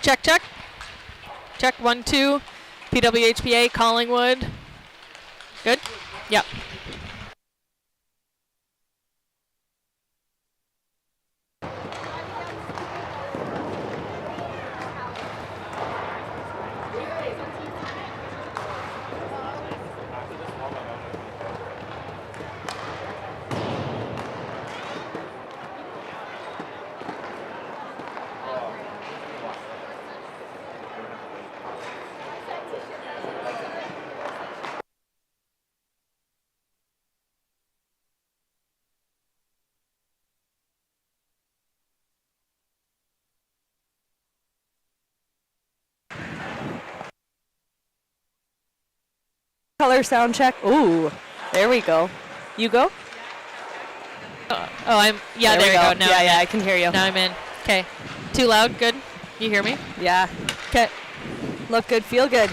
Check, check. Check 1, 2. PWHPA, Collingwood. Good? Yep. Color sound check. Ooh, there we go. You go? There we go. Now yeah, I can hear you. Now I'm in. Okay. Too loud? Good? You hear me? Yeah. Okay. Look good, feel good.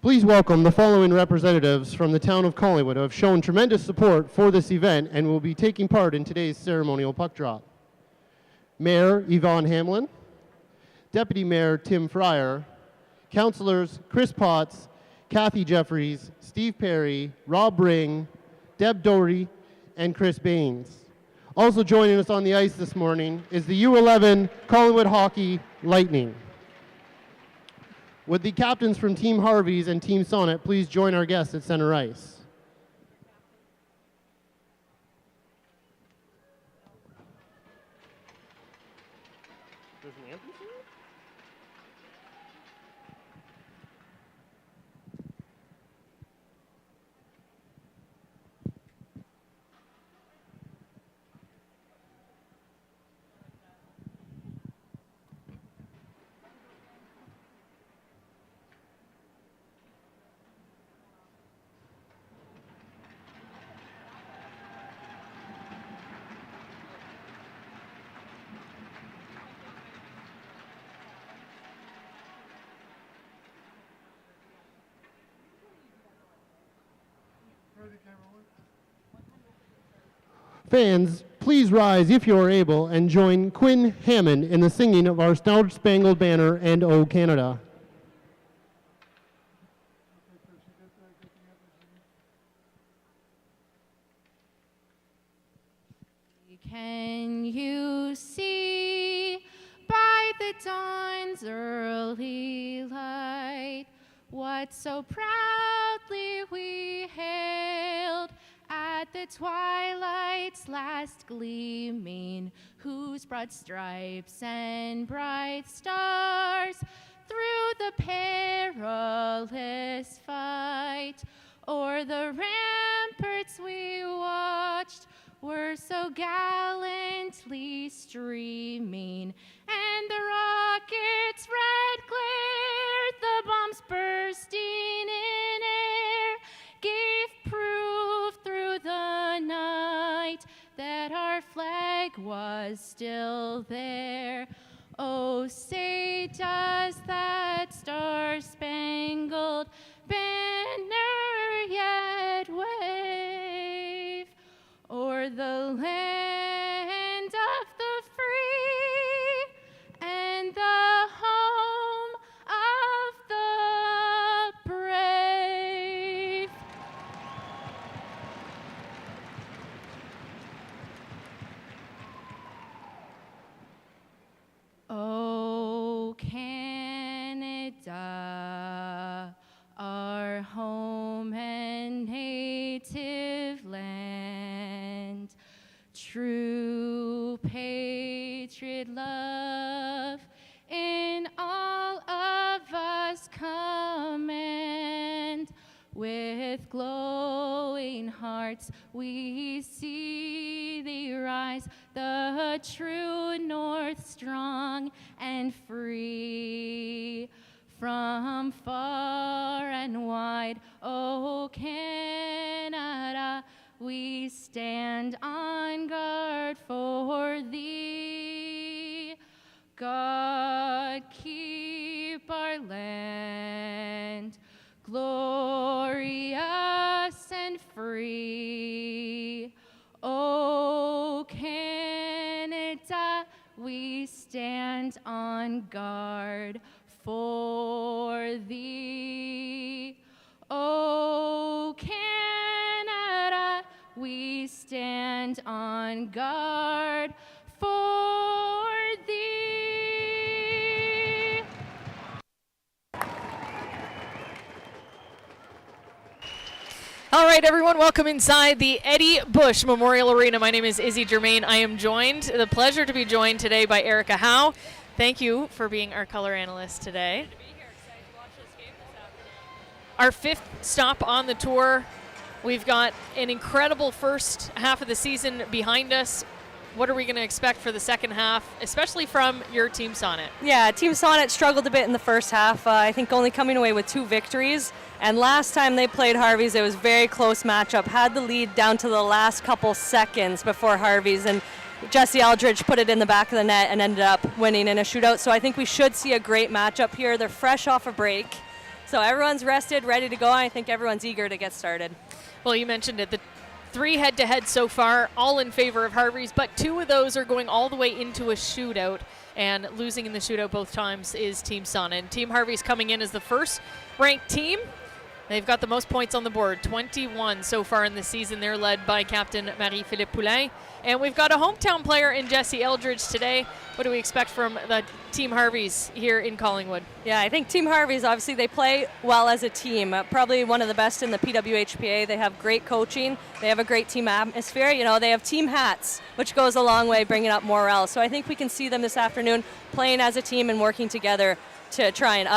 Please welcome the following representatives from the town of Collingwood who have shown tremendous support for this event and will be taking part in today's ceremonial puck drop. Mayor Yvonne Hamlin, Deputy Mayor Tim Fryer, Councillors Chris Potts, Kathy Jeffries, Steve Perry, Rob Ring, Deb Doherty, and Chris Baines. Also joining us on the ice this morning is the U11 Collingwood Hockey Lightning. Would the captains from Team Harvey's and Team Sonnet please join our guests at center ice? There's an empty seat? Fans, please rise if you are able and join Quinn Hammond in the singing of our Star Spangled Banner and O Canada. Can you see by the dawn's early light what so proudly we hailed at the twilight's last gleaming, whose broad stripes and bright stars through the perilous fight o'er the ramparts we watched were so gallantly streaming, and the rocket's red glare, the bombs bursting in air, gave proof through the night that our flag was still there. Oh, say does that star-spangled banner yet wave o'er the land of the free and the home of the brave? Oh, Canada, our home and native land, true patriot love in all of us command. With glowing hearts we see thee rise, the true North strong and free. From far and wide, O Canada, we stand on guard for thee. God keep our land glorious and free. O Canada, we stand on guard for thee. O Canada, we stand on guard for thee. All right, everyone, welcome inside the Eddie Bush Memorial Arena. My name is Izzy Germain. I am the pleasure to be joined today by Erica Howe. Thank you for being our color analyst today. Our fifth stop on the tour. We've got an incredible first half of the season behind us. What are we going to expect for the second half, especially from your Team Sonnet? Yeah, Team Sonnet struggled a bit in the first half. I think only coming away with 2 victories. And last time they played Harvey's, it was a very close matchup. Had the lead down to the last couple seconds before Harvey's, and Jesse Eldridge put it in the back of the net and ended up winning in a shootout. So I think we should see a great matchup here. They're fresh off a break. So everyone's rested, ready to go. I think everyone's eager to get started. Well, you mentioned it. The 3 head-to-head so far, all in favor of Harvey's, but 2 of those are going all the way into a shootout, and losing in the shootout both times is Team Sonnet. And Team Harvey's coming in as the first-ranked team. They've got the most points on the board, 21 so far in the season. They're led by Captain Marie-Philippe Poulin. And we've got a hometown player in Jesse Eldridge today. What do we expect from the Team Harvey's here in Collingwood? Yeah, I think Team Harvey's, obviously, they play well as a team. Probably one of the best in the PWHPA. They have great coaching. They have a great team atmosphere. You know, they have team hats, which goes a long way bringing up morale. So I think we can see them this afternoon playing as a team and working together to try and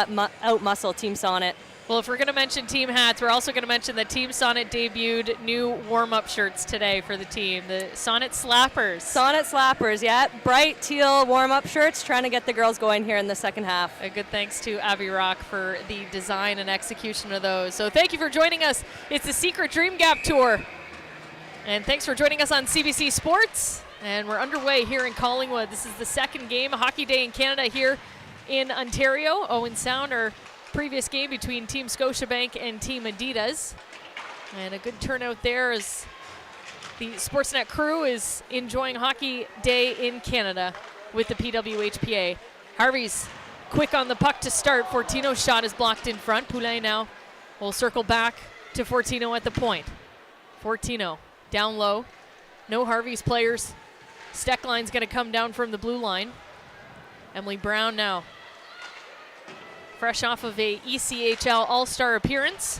out-muscle Team Sonnet. Well, if we're going to mention team hats, we're also going to mention that Team Sonnet debuted new warm-up shirts today for the team, the Sonnet Slappers. Sonnet Slappers, yeah. Bright teal warm-up shirts, trying to get the girls going here in the second half. A good thanks to Abby Rock for the design and execution of those. So thank you for joining us. It's the Secret Dream Gap Tour. And thanks for joining us on CBC Sports. And we're underway here in Collingwood. This is the second game, Hockey Day in Canada here in Ontario. Owen Sound, our previous game between Team Scotiabank and Team Adidas. And a good turnout there as the Sportsnet crew is enjoying Hockey Day in Canada with the PWHPA. Harvey's quick on the puck to start. Fortino's shot is blocked in front. Poulin now will circle back to Fortino at the point. Fortino down low. No Harvey's players. Stecklein's going to come down from the blue line. Emily Brown now, fresh off of a ECHL All-Star appearance,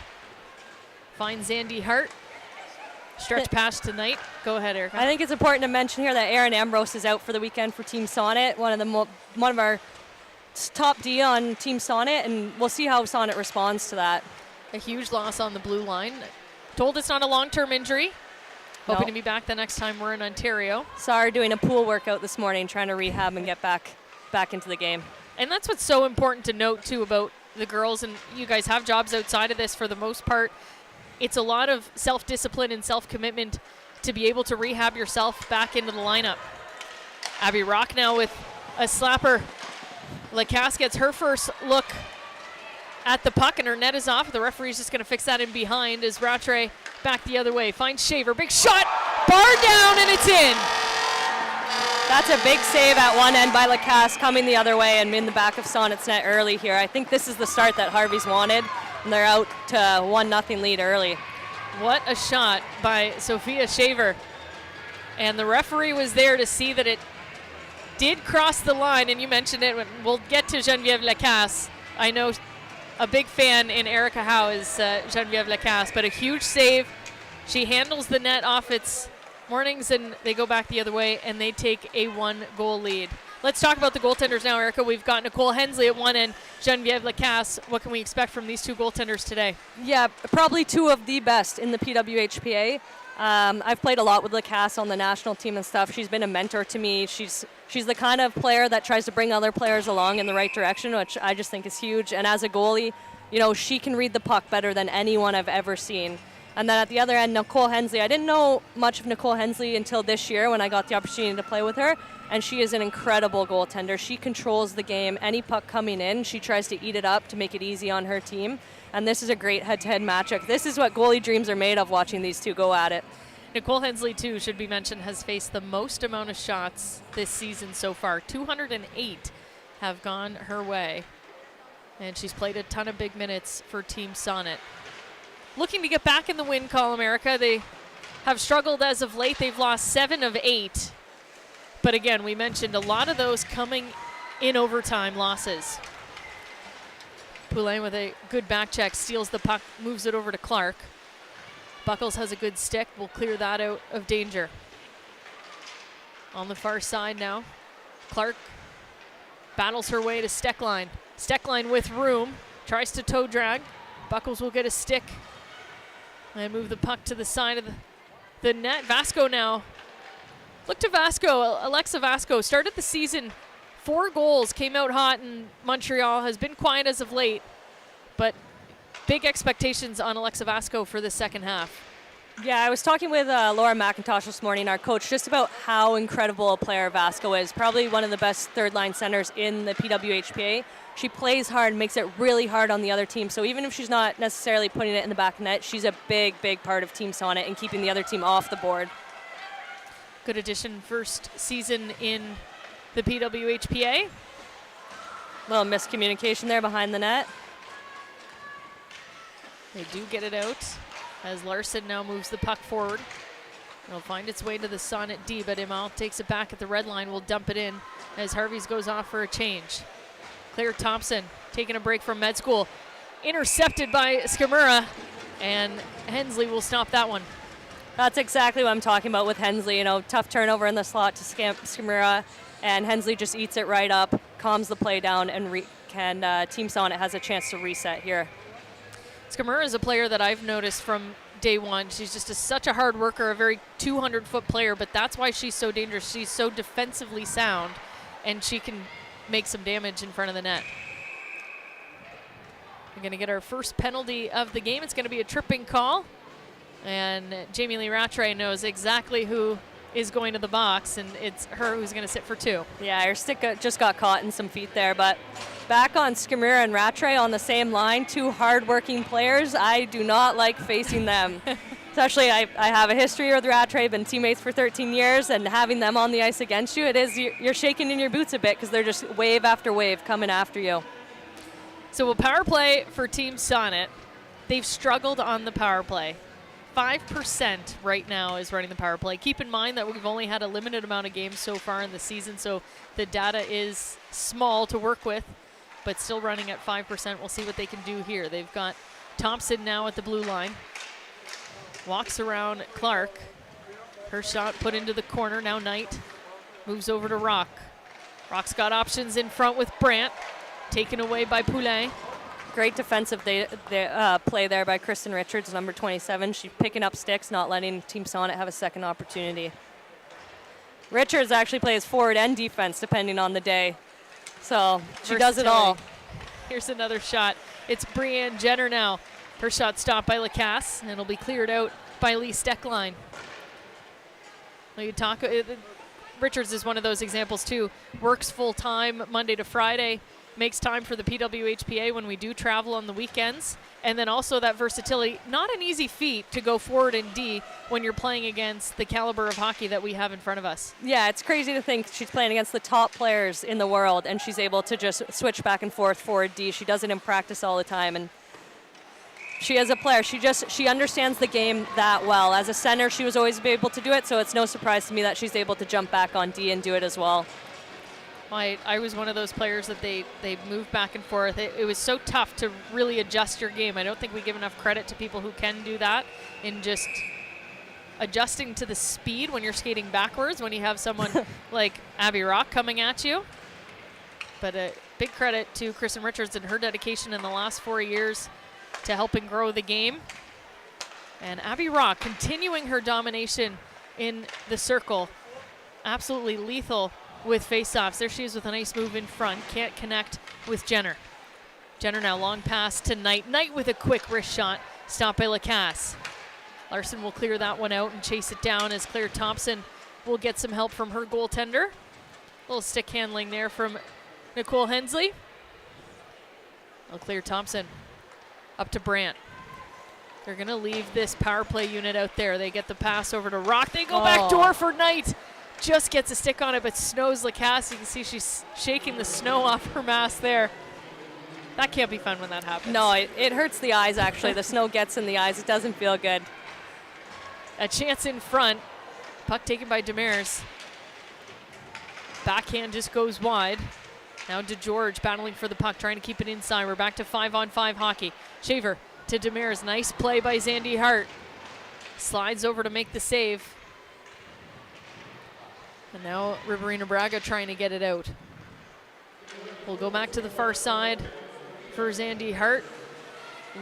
finds Zandy Hart. Stretch pass tonight. Go ahead, Erica. I think it's important to mention here that Aaron Ambrose is out for the weekend for Team Sonnet, one of our top D on Team Sonnet, and we'll see how Sonnet responds to that. A huge loss on the blue line. Told it's not a long-term injury. Hoping No. to be back the next time we're in Ontario. Saw her doing a pool workout this morning, trying to rehab and get back into the game. And that's what's so important to note, too, about the girls. And you guys have jobs outside of this for the most part. It's a lot of self-discipline and self-commitment to be able to rehab yourself back into the lineup. Abby Rock now with a slapper. Lacasse gets her first look at the puck, and her net is off. The referee's just going to fix that in behind as Rattray back the other way. Finds Shaver. Big shot. Bar down, and it's in. That's a big save at one end by Lacasse, coming the other way and in the back of Sonnet's net early here. I think this is the start that Harvey's wanted, and they're out to 1-0 lead early. What a shot by Sophia Shaver. And the referee was there to see that it did cross the line, and you mentioned it. We'll get to Geneviève Lacasse. I know a big fan in Erica Howe is Geneviève Lacasse, but a huge save. She handles the net off its mornings, and they go back the other way, and they take a 1-goal lead. Let's talk about the goaltenders now, Erica. We've got Nicole Hensley at one end, Geneviève Lacasse. What can we expect from these two goaltenders today? Yeah, probably two of the best in the PWHPA. I've played a lot with Lacasse on the national team and stuff. She's been a mentor to me. She's the kind of player that tries to bring other players along in the right direction, which I just think is huge. And as a goalie, she can read the puck better than anyone I've ever seen. And then at the other end, Nicole Hensley. I didn't know much of Nicole Hensley until this year when I got the opportunity to play with her, and she is an incredible goaltender. She controls the game. Any puck coming in, she tries to eat it up to make it easy on her team. And this is a great head-to-head matchup. This is what goalie dreams are made of, watching these two go at it. Nicole Hensley, too, should be mentioned, has faced the most amount of shots this season so far. 208 have gone her way. And she's played a ton of big minutes for Team Sonnet. Looking to get back in the win column, Erica. They have struggled as of late. They've lost 7 of 8. But again, we mentioned a lot of those coming in overtime losses. Poulin with a good back check, steals the puck, moves it over to Clark. Buckles has a good stick, will clear that out of danger. On the far side now, Clark battles her way to Stecklein. Stecklein with room, tries to toe drag. Buckles will get a stick and move the puck to the side of the net. Vasco now. Look to Vasco. Alexa Vasco started the season 4 goals, came out hot in Montreal, has been quiet as of late, but big expectations on Alexa Vasco for the second half. Yeah, I was talking with Laura McIntosh this morning, our coach, just about how incredible a player Vasco is. Probably one of the best third-line centers in the PWHPA. She plays hard, makes it really hard on the other team. So even if she's not necessarily putting it in the back of net, she's a big, big part of Team Sonnet and keeping the other team off the board. Good addition, first season in the PWHPA. Little miscommunication there behind the net. They do get it out as Larson now moves the puck forward. It'll find its way to the Sonnet D, but Imal takes it back at the red line. Will dump it in as Harvey's goes off for a change. Claire Thompson taking a break from med school. Intercepted by Skimura, and Hensley will stop that one. That's exactly what I'm talking about with Hensley. Tough turnover in the slot to Skimura, and Hensley just eats it right up, calms the play down, and Team Sonnet has a chance to reset here. Skimura is a player that I've noticed from day one. She's just such a hard worker, a very 200-foot player, but that's why she's so dangerous. She's so defensively sound, and she can make some damage in front of the net. We're going to get our first penalty of the game. It's going to be a tripping call, and Jamie Lee Rattray knows exactly who is going to the box, and it's her who's going to sit for 2. Yeah, her stick just got caught in some feet there, but back on Skimura and Rattray on the same line, 2 hard-working players. I do not like facing them. Especially, I have a history with Rattray, been teammates for 13 years, and having them on the ice against you, you're shaking in your boots a bit because they're just wave after wave coming after you. So a power play for Team Sonnet. They've struggled on the power play. 5% right now is running the power play. Keep in mind that we've only had a limited amount of games so far in the season, so the data is small to work with, but still running at 5%. We'll see what they can do here. They've got Thompson now at the blue line. walks around Clark. Her shot put into the corner. Now Knight moves over to Rock. Rock's got options in front with Brandt. Taken away by Poulin. Great defensive play there by Kristen Richards, number 27. She's picking up sticks, not letting Team Sonnet have a second opportunity. Richards actually plays forward and defense depending on the day. So she does it all. Here's another shot. It's Brianne Jenner now. Her shot stopped by Lacasse, and it'll be cleared out by Lee Stecklein. Richards is one of those examples too. Works full time Monday to Friday, makes time for the PWHPA when we do travel on the weekends, and then also that versatility. Not an easy feat to go forward in D when you're playing against the caliber of hockey that we have in front of us. Yeah, it's crazy to think she's playing against the top players in the world, and she's able to just switch back and forth forward D. She does it in practice all the time, and she as a player, she understands the game that well. As a center, she was always able to do it, so it's no surprise to me that she's able to jump back on D and do it as well. I was one of those players that they moved back and forth. It was so tough to really adjust your game. I don't think we give enough credit to people who can do that in just adjusting to the speed when you're skating backwards when you have someone like Abby Rock coming at you. But a big credit to Kristen Richards and her dedication in the last 4 years to helping grow the game. And Abby Rock continuing her domination in the circle. Absolutely lethal with faceoffs. There she is with a nice move in front. Can't connect with Jenner. Jenner now long pass to Knight. Knight with a quick wrist shot. Stopped by Lacasse. Larson will clear that one out and chase it down as Claire Thompson will get some help from her goaltender. A little stick handling there from Nicole Hensley. Claire Thompson up to Brandt. They're going to leave this power play unit out there. They get the pass over to Rock. They go back door for Knight. Just gets a stick on it, but snows Lacasse. You can see she's shaking the snow off her mask there. That can't be fun when that happens. No, it hurts the eyes, actually. The snow gets in the eyes. It doesn't feel good. A chance in front. Puck taken by Demers. Backhand just goes wide. Now DeGeorge battling for the puck, trying to keep it inside. We're back to 5-on-5 hockey. Shaver to Demers. Nice play by Zandy Hart. Slides over to make the save. And now Riverina Braga trying to get it out. We'll go back to the far side for Zandy Hart.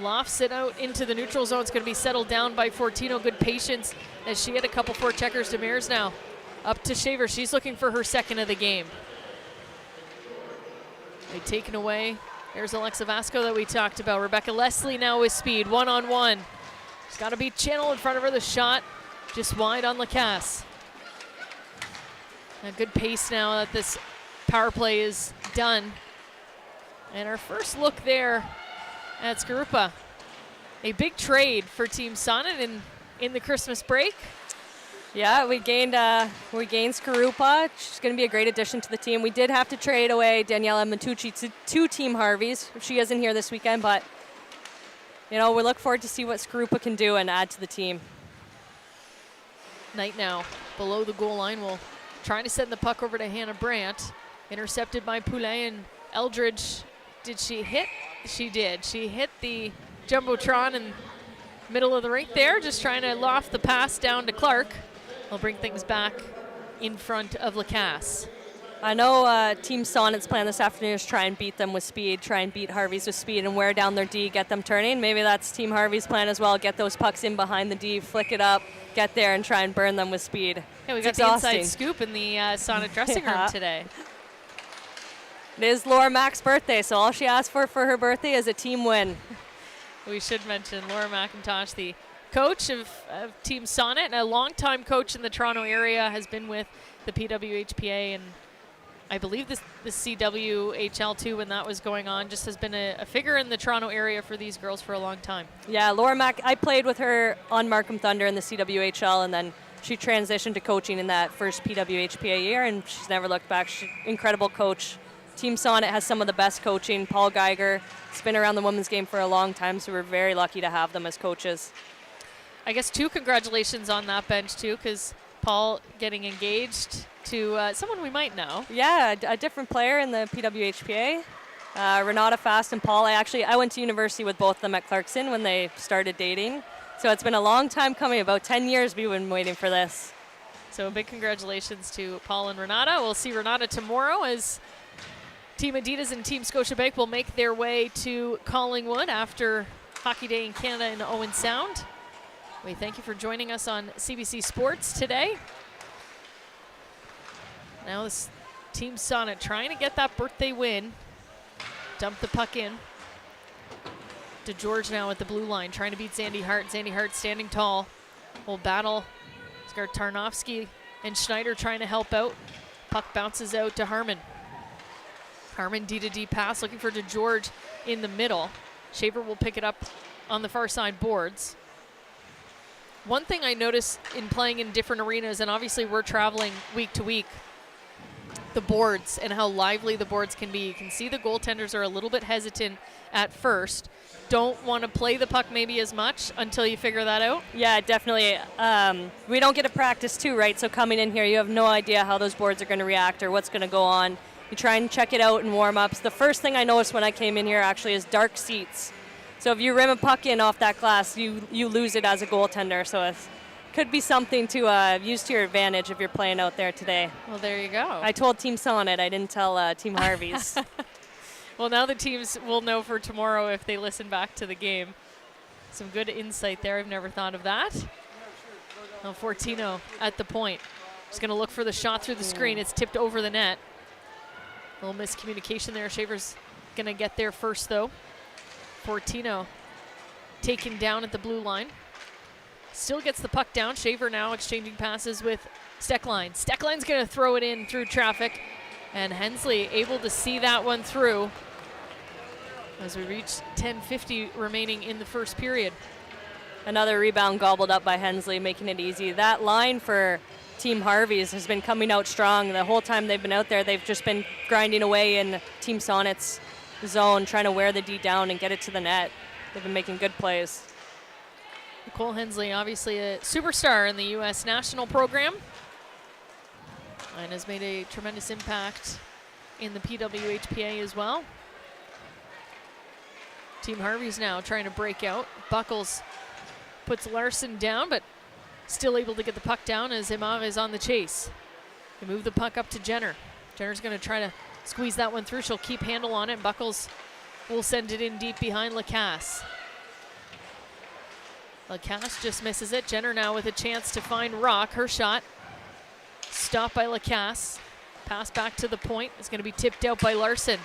Lofts it out into the neutral zone. It's going to be settled down by Fortino. Good patience as she had a couple forecheckers. Demers now up to Shaver. She's looking for her second of the game. They taken away. There's Alexa Vasco that we talked about. Rebecca Leslie now with speed, one-on-one. She's got to be channel in front of her. The shot just wide on Lacasse. A good pace now that this power play is done. And our first look there at Skorupa. A big trade for Team Sonnet in the Christmas break. Yeah, we gained Skorupa. She's going to be a great addition to the team. We did have to trade away Daniela Matucci to Team Harvey's. She isn't here this weekend, but we look forward to see what Skorupa can do and add to the team. Knight now below the goal line will trying to send the puck over to Hannah Brandt. Intercepted by Poulin and Eldridge. Did she hit? She did. She hit the Jumbotron in the middle of the rink there, just trying to loft the pass down to Clark. We'll bring things back in front of Lacasse. I know Team Sonnet's plan this afternoon is try and beat them with speed, try and beat Harvey's with speed and wear down their D, get them turning. Maybe that's Team Harvey's plan as well, get those pucks in behind the D, flick it up, get there and try and burn them with speed. Yeah, we got the inside scoop in the Sonnet dressing room today. It is Laura Mack's birthday, so all she asked for her birthday is a team win. We should mention Laura McIntosh, the coach of Team Sonnet and a longtime coach in the Toronto area, has been with the PWHPA and I believe the CWHL too when that was going on. Just has been a figure in the Toronto area for these girls for a long time. Yeah, Laura Mack, I played with her on Markham Thunder in the CWHL, and then she transitioned to coaching in that first PWHPA year, and she's never looked back. She's an incredible coach. Team Sonnet has some of the best coaching. Paul Geiger has been around the women's game for a long time, so we're very lucky to have them as coaches. I guess two congratulations on that bench too, because Paul getting engaged to someone we might know. Yeah, a different player in the PWHPA. Renata Fast and Paul. I went to university with both of them at Clarkson when they started dating. So it's been a long time coming, about 10 years we've been waiting for this. So big congratulations to Paul and Renata. We'll see Renata tomorrow as Team Adidas and Team Scotiabank will make their way to Collingwood after Hockey Day in Canada in Owen Sound. We thank you for joining us on CBC Sports today. Now this Team Sonnet trying to get that birthday win. Dump the puck in. DeGeorge now at the blue line, trying to beat Zandy Hart. Zandy Hart standing tall. Will battle. It's got Tarnowski and Schneider trying to help out. Puck bounces out to Harmon. Harmon D-to-D pass, looking for DeGeorge in the middle. Shaver will pick it up on the far side boards. One thing I notice in playing in different arenas, and obviously we're traveling week to week, the boards and how lively the boards can be. You can see the goaltenders are a little bit hesitant at first. Don't want to play the puck maybe as much until you figure that out. Yeah, definitely. We don't get to practice too, right? So coming in here, you have no idea how those boards are going to react or what's going to go on. You try and check it out in warm-ups. The first thing I noticed when I came in here actually is dark seats. So if you rim a puck in off that glass, you lose it as a goaltender. So it could be something to use to your advantage if you're playing out there today. Well, there you go. I told Team Sonnet, I didn't tell Team Harvey's. Well, now the teams will know for tomorrow if they listen back to the game. Some good insight there. I've never thought of that. Now Fortino at the point. Just going to look for the shot through the screen. It's tipped over the net. A little miscommunication there. Shaver's going to get there first, though. Fortino taken down at the blue line. Still gets the puck down. Shaver now exchanging passes with Stecklein. Stecklein's going to throw it in through traffic. And Hensley able to see that one through as we reach 10:50 remaining in the first period. Another rebound gobbled up by Hensley, making it easy. That line for Team Harvey's has been coming out strong. The whole time they've been out there, they've just been grinding away in Team Sonnet's zone, trying to wear the D down and get it to the net. They've been making good plays. Nicole Hensley, obviously a superstar in the U.S. national program, and has made a tremendous impact in the PWHPA as well. Team Harvey's now trying to break out. Buckles puts Larson down, but still able to get the puck down as Imar is on the chase. They move the puck up to Jenner. Jenner's going to try to squeeze that one through. She'll keep handle on it, and Buckles will send it in deep behind Lacasse. Lacasse just misses it. Jenner now with a chance to find Rock. Her shot stopped by Lacasse. Pass back to the point. It's going to be tipped out by Larson.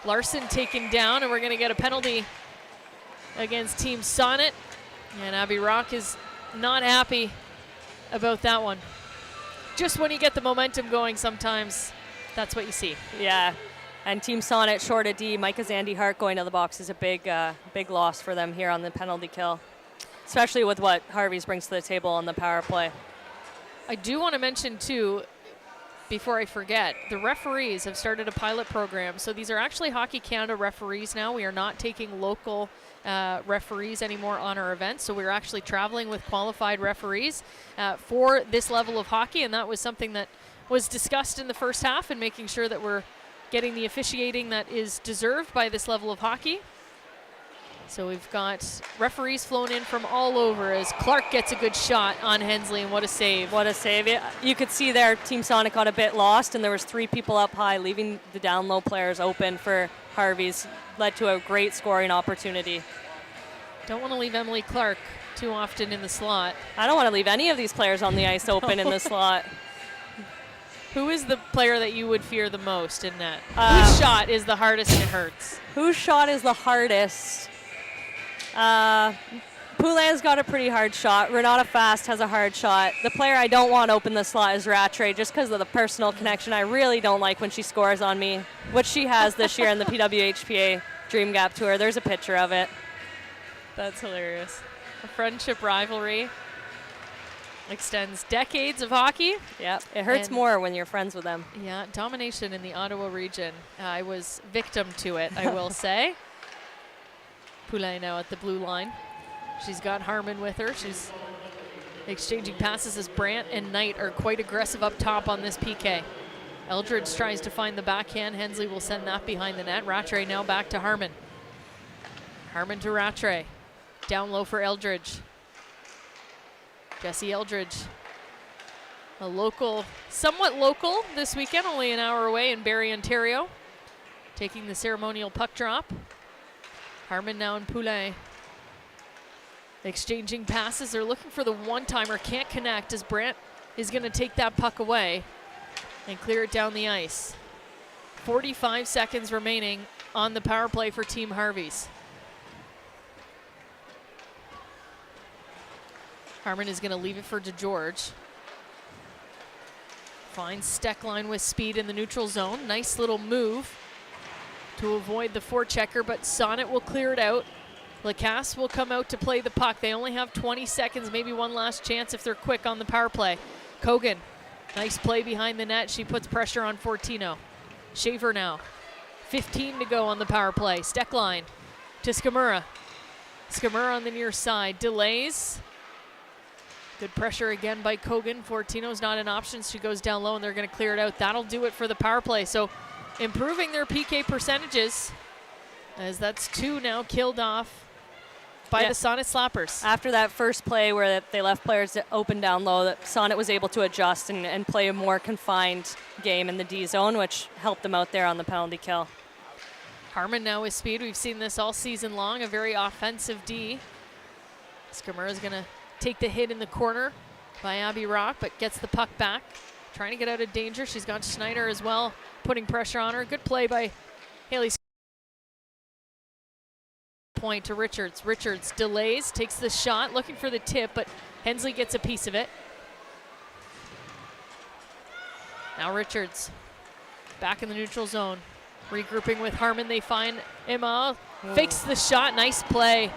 Larson taken down, and we're going to get a penalty against Team Sonnet. And Abby Rock is not happy about that one. Just when you get the momentum going, sometimes that's what you see. Yeah, and Team Sonnet short of D. Micah Zandy Hart going to the box is a big loss for them here on the penalty kill, especially with what Harvey's brings to the table on the power play. I do want to mention, too, before I forget, the referees have started a pilot program. So these are actually Hockey Canada referees now. We are not taking local referees anymore on our events. So we're actually traveling with qualified referees for this level of hockey. And that was something that was discussed in the first half, and making sure that we're getting the officiating that is deserved by this level of hockey. So we've got referees flown in from all over as Clark gets a good shot on Hensley, and what a save. What a save. You could see there Team Sonnet got a bit lost, and there was 3 people up high, leaving the down low players open for Harvey's. Led to a great scoring opportunity. Don't want to leave Emily Clark too often in the slot. I don't want to leave any of these players on the ice open in the slot. Who is the player that you would fear the most in net? Whose shot is the hardest and it hurts? Whose shot is the hardest? Poulin's got a pretty hard shot. Renata Fast has a hard shot. The player I don't want open the slot is Rattray, just because of the personal connection. I really don't like when she scores on me, which she has this year in the PWHPA Dream Gap Tour. There's a picture of it. That's hilarious. A friendship rivalry extends decades of hockey. Yeah, it hurts more when you're friends with them. Yeah, domination in the Ottawa region. I was victim to it, I will say. Poulin now at the blue line. She's got Harmon with her. She's exchanging passes as Brandt and Knight are quite aggressive up top on this PK. Eldridge tries to find the backhand. Hensley will send that behind the net. Rattray now back to Harmon. Harmon to Rattray. Down low for Eldridge. Jesse Eldridge, a local, somewhat local this weekend, only an hour away in Barrie, Ontario, taking the ceremonial puck drop. Harmon now and Poulin exchanging passes. They're looking for the one-timer, can't connect as Brandt is going to take that puck away and clear it down the ice. 45 seconds remaining on the power play for Team Harvey's. Harmon is going to leave it for DeGeorge. Finds Stecklein with speed in the neutral zone. Nice little move to avoid the forechecker, but Sonnet will clear it out. Lacasse will come out to play the puck. They only have 20 seconds, maybe one last chance if they're quick on the power play. Kogan, nice play behind the net. She puts pressure on Fortino. Shaver now. 15 to go on the power play. Stecklein to Skamura. Skamura on the near side. Delays. Good pressure again by Kogan. Fortino's not an option. She goes down low and they're going to clear it out. That'll do it for the power play. So improving their PK percentages, as that's 2 now killed off by the Sonnet Slappers. After that first play where they left players open down low, that Sonnet was able to adjust and play a more confined game in the D zone, which helped them out there on the penalty kill. Harmon now with speed. We've seen this all season long, a very offensive D. Skamura's going to take the hit in the corner by Abby Rock, but gets the puck back. Trying to get out of danger. She's got Schneider as well, putting pressure on her. Good play by Haley. Point to Richards. Richards delays, takes the shot, looking for the tip, but Hensley gets a piece of it. Now Richards back in the neutral zone. Regrouping with Harmon, they find Emma. Fakes the shot. Nice play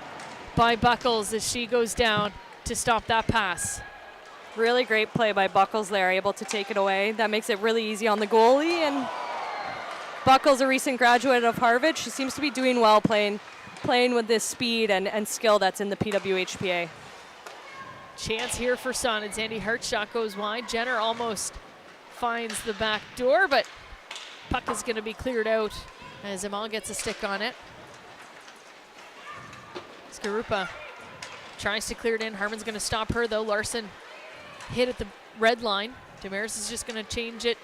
by Buckles as she goes down to stop that pass. Really great play by Buckles there, able to take it away. That makes it really easy on the goalie. And Buckles, a recent graduate of Harvard, she seems to be doing well playing with this speed and skill that's in the PWHPA. Chance here for Sonnet. Andy Hart's shot goes wide. Jenner almost finds the back door, but puck is going to be cleared out as Amal gets a stick on it. Skarupa tries to clear it in. Harmon's going to stop her, though. Larson hit at the red line. Damaris is just going to change it.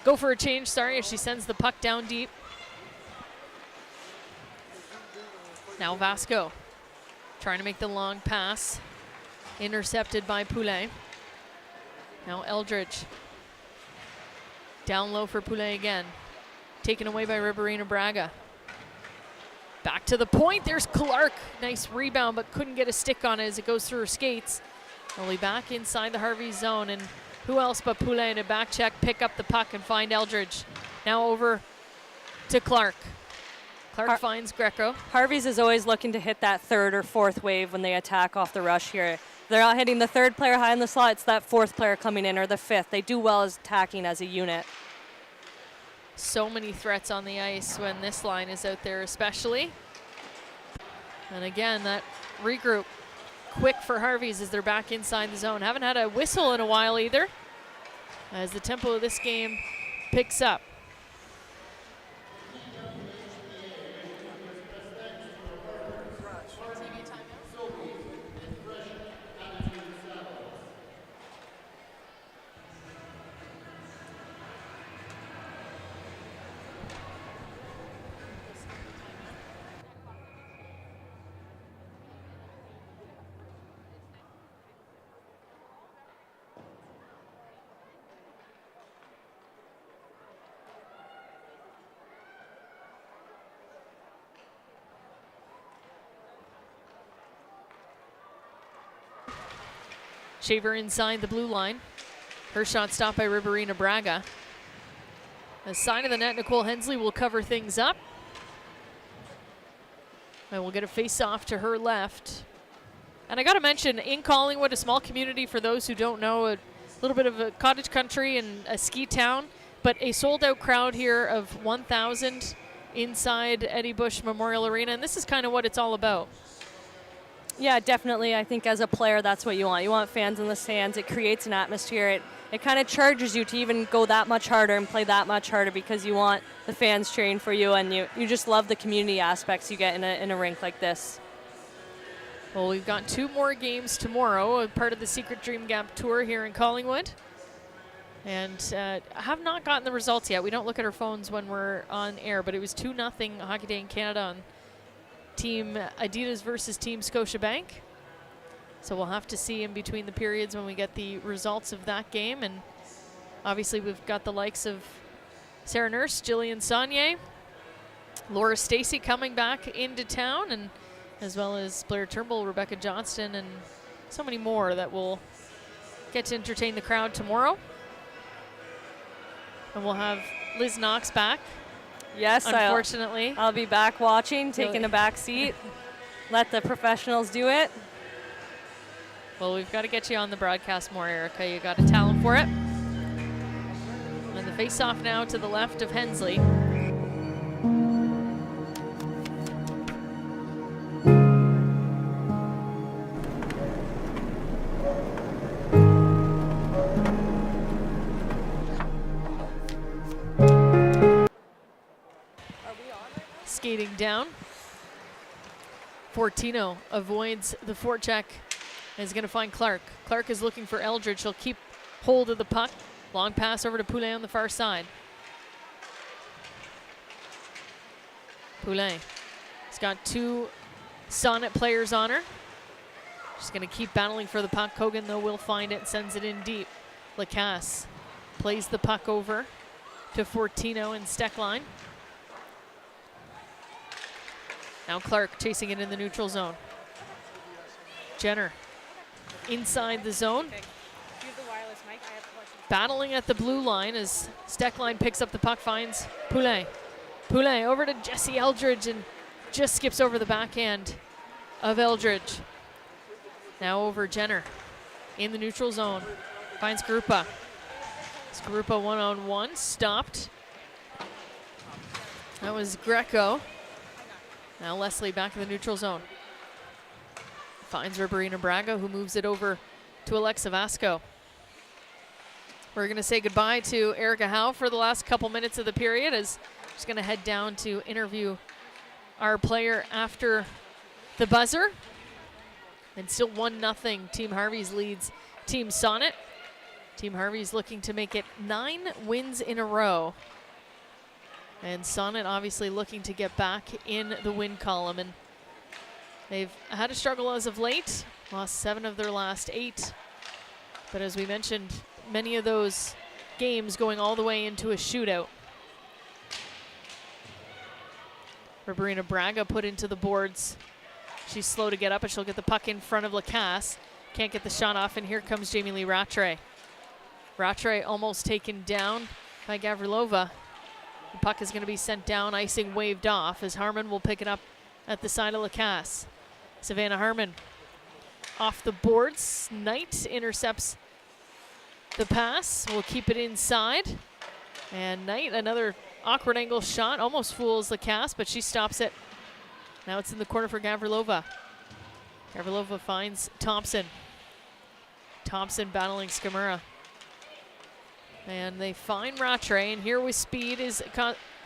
Go for a change, sorry, as she sends the puck down deep. Now Vasco trying to make the long pass. Intercepted by Poulin. Now Eldridge. Down low for Poulin again. Taken away by Riverina Braga. Back to the point, there's Clark. Nice rebound, but couldn't get a stick on it as it goes through her skates. Only back inside the Harvey zone, and who else but Poulin to back check, pick up the puck and find Eldridge. Now over to Clark. Clark finds Greco. Harvey's is always looking to hit that third or fourth wave when they attack off the rush here. They're not hitting the third player high in the slot, it's that fourth player coming in, or the fifth. They do well as attacking as a unit. So many threats on the ice when this line is out there especially. And again, that regroup quick for Harvey's as they're back inside the zone. Haven't had a whistle in a while either, as the tempo of this game picks up. Shaver inside the blue line. Her shot stopped by Riverina Braga. A sign of the net, Nicole Hensley will cover things up. And we'll get a face-off to her left. And I gotta mention, in Collingwood, a small community for those who don't know, a little bit of a cottage country and a ski town, but a sold-out crowd here of 1,000 inside Eddie Bush Memorial Arena, and this is kind of what it's all about. Yeah, definitely. I think as a player, that's what you want. You want fans in the stands. It creates an atmosphere. It kind of charges you to even go that much harder and play that much harder because you want the fans cheering for you, and you just love the community aspects you get in a rink like this. Well, we've got 2 more games tomorrow, a part of the Secret Dream Gap Tour here in Collingwood. And have not gotten the results yet. We don't look at our phones when we're on air, but it was 2-0 Hockey Day in Canada on Team Adidas versus Team Scotiabank. So we'll have to see in between the periods when we get the results of that game. And obviously we've got the likes of Sarah Nurse, Jillian Saunier, Laura Stacey coming back into town, and as well as Blair Turnbull, Rebecca Johnston, and so many more that will get to entertain the crowd tomorrow. And we'll have Liz Knox back. Yes, unfortunately. I'll be back watching, taking a back seat. Let the professionals do it. Well, we've got to get you on the broadcast more, Erica. You got a talent for it. And the face-off now to the left of Hensley. Skating down. Fortino avoids the forecheck and is going to find Clark. Clark is looking for Eldridge. She'll keep hold of the puck. Long pass over to Poulin on the far side. Poulin has got 2 Sonnet players on her. She's going to keep battling for the puck. Kogan, though, will find it and sends it in deep. Lacasse plays the puck over to Fortino and Stecklein. Now Clark chasing it in the neutral zone. Jenner inside the zone. Battling at the blue line as Stecklein picks up the puck, finds Poulin. Poulin over to Jesse Eldridge and just skips over the backhand of Eldridge. Now over Jenner in the neutral zone. Finds Garupa. Garupa one-on-one, stopped. That was Greco. Now Leslie back in the neutral zone. Finds Riberina Braga, who moves it over to Alexa Vasco. We're going to say goodbye to Erica Howe for the last couple minutes of the period, as she's going to head down to interview our player after the buzzer. And still 1-0. Team Harvey's leads Team Sonnet. Team Harvey's looking to make it 9 wins in a row. And Sonnet obviously looking to get back in the win column. And they've had a struggle as of late. Lost 7 of their last 8. But as we mentioned, many of those games going all the way into a shootout. Riberina Braga put into the boards. She's slow to get up, but she'll get the puck in front of Lacasse. Can't get the shot off, and here comes Jamie Lee Rattray. Rattray almost taken down by Gavrilova. The puck is going to be sent down, icing waved off, as Harmon will pick it up at the side of Lacasse. Savannah Harmon off the boards. Knight intercepts the pass. Will keep it inside. And Knight, another awkward angle shot, almost fools Lacasse, but she stops it. Now it's in the corner for Gavrilova. Gavrilova finds Thompson. Thompson battling Skamura. And they find Rattray, and here with speed is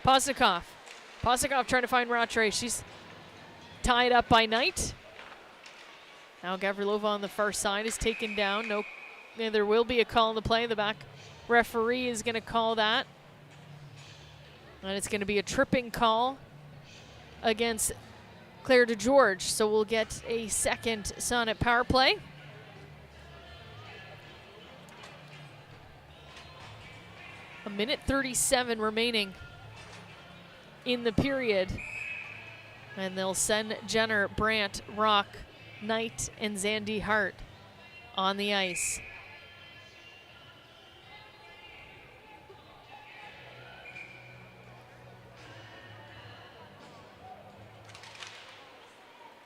Posnikov. Posnikov trying to find Rattray. She's tied up by Knight. Now Gavrilova on the far side is taken down. No, there will be a call on the play. The back referee is going to call that. And it's going to be a tripping call against Claire DeGeorge. So we'll get a second Sonnet power play. A minute 37 remaining in the period. And they'll send Jenner, Brandt, Rock, Knight, and Zandy Hart on the ice.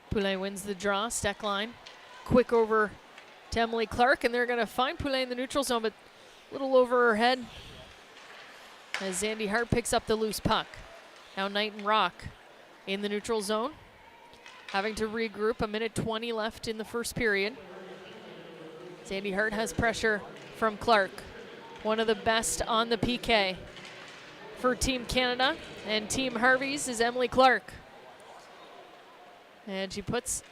Poulin wins the draw. Stecklein quick over to Emily Clark, and they're going to find Poulin in the neutral zone, but a little over her head as Zandy Hart picks up the loose puck. Now Knight and Rock in the neutral zone, having to regroup. A minute 20 left in the first period. Zandy Hart has pressure from Clark. One of the best on the PK for Team Canada, and Team Harvey's is Emily Clark. And she puts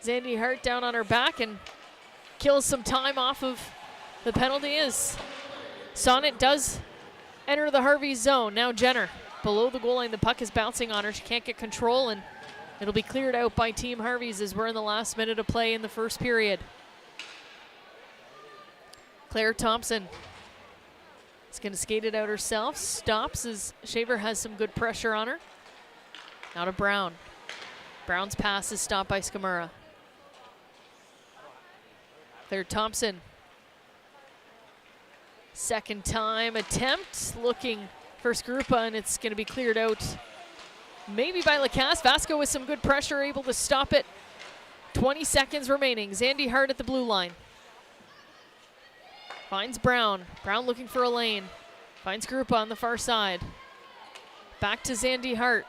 Zandy Hart down on her back and kills some time off of the penalty as Sonnet does enter the Harvey zone. Now Jenner below the goal line. The puck is bouncing on her. She can't get control, and it'll be cleared out by Team Harvey's as we're in the last minute of play in the first period. Claire Thompson is going to skate it out herself. Stops as Shaver has some good pressure on her. Now to Brown. Brown's pass is stopped by Skamura. Claire Thompson. Second time attempt, looking for Skrupa, and it's going to be cleared out maybe by Lacasse. Vasco with some good pressure, able to stop it. 20 seconds remaining. Zandy Hart at the blue line. Finds Brown. Brown looking for a lane. Finds Skrupa on the far side. Back to Zandy Hart.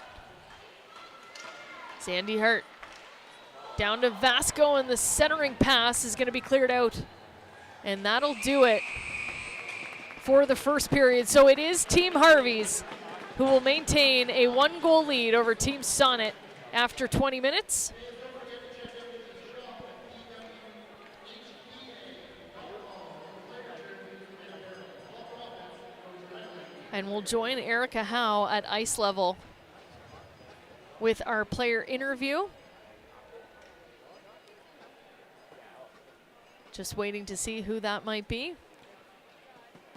Zandy Hart down to Vasco, and the centering pass is going to be cleared out. And that'll do it for the first period. So it is Team Harvey's who will maintain a 1-goal lead over Team Sonnet after 20 minutes. And we'll join Erica Howe at ice level with our player interview. Just waiting to see who that might be.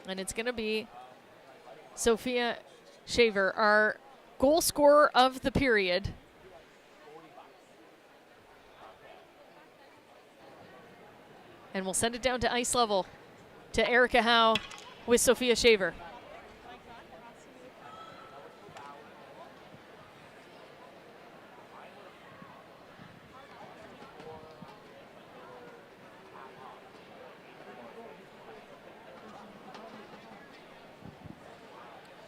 And it's going to be Sophia Shaver, our goal scorer of the period. And we'll send it down to ice level to Erica Howe with Sophia Shaver.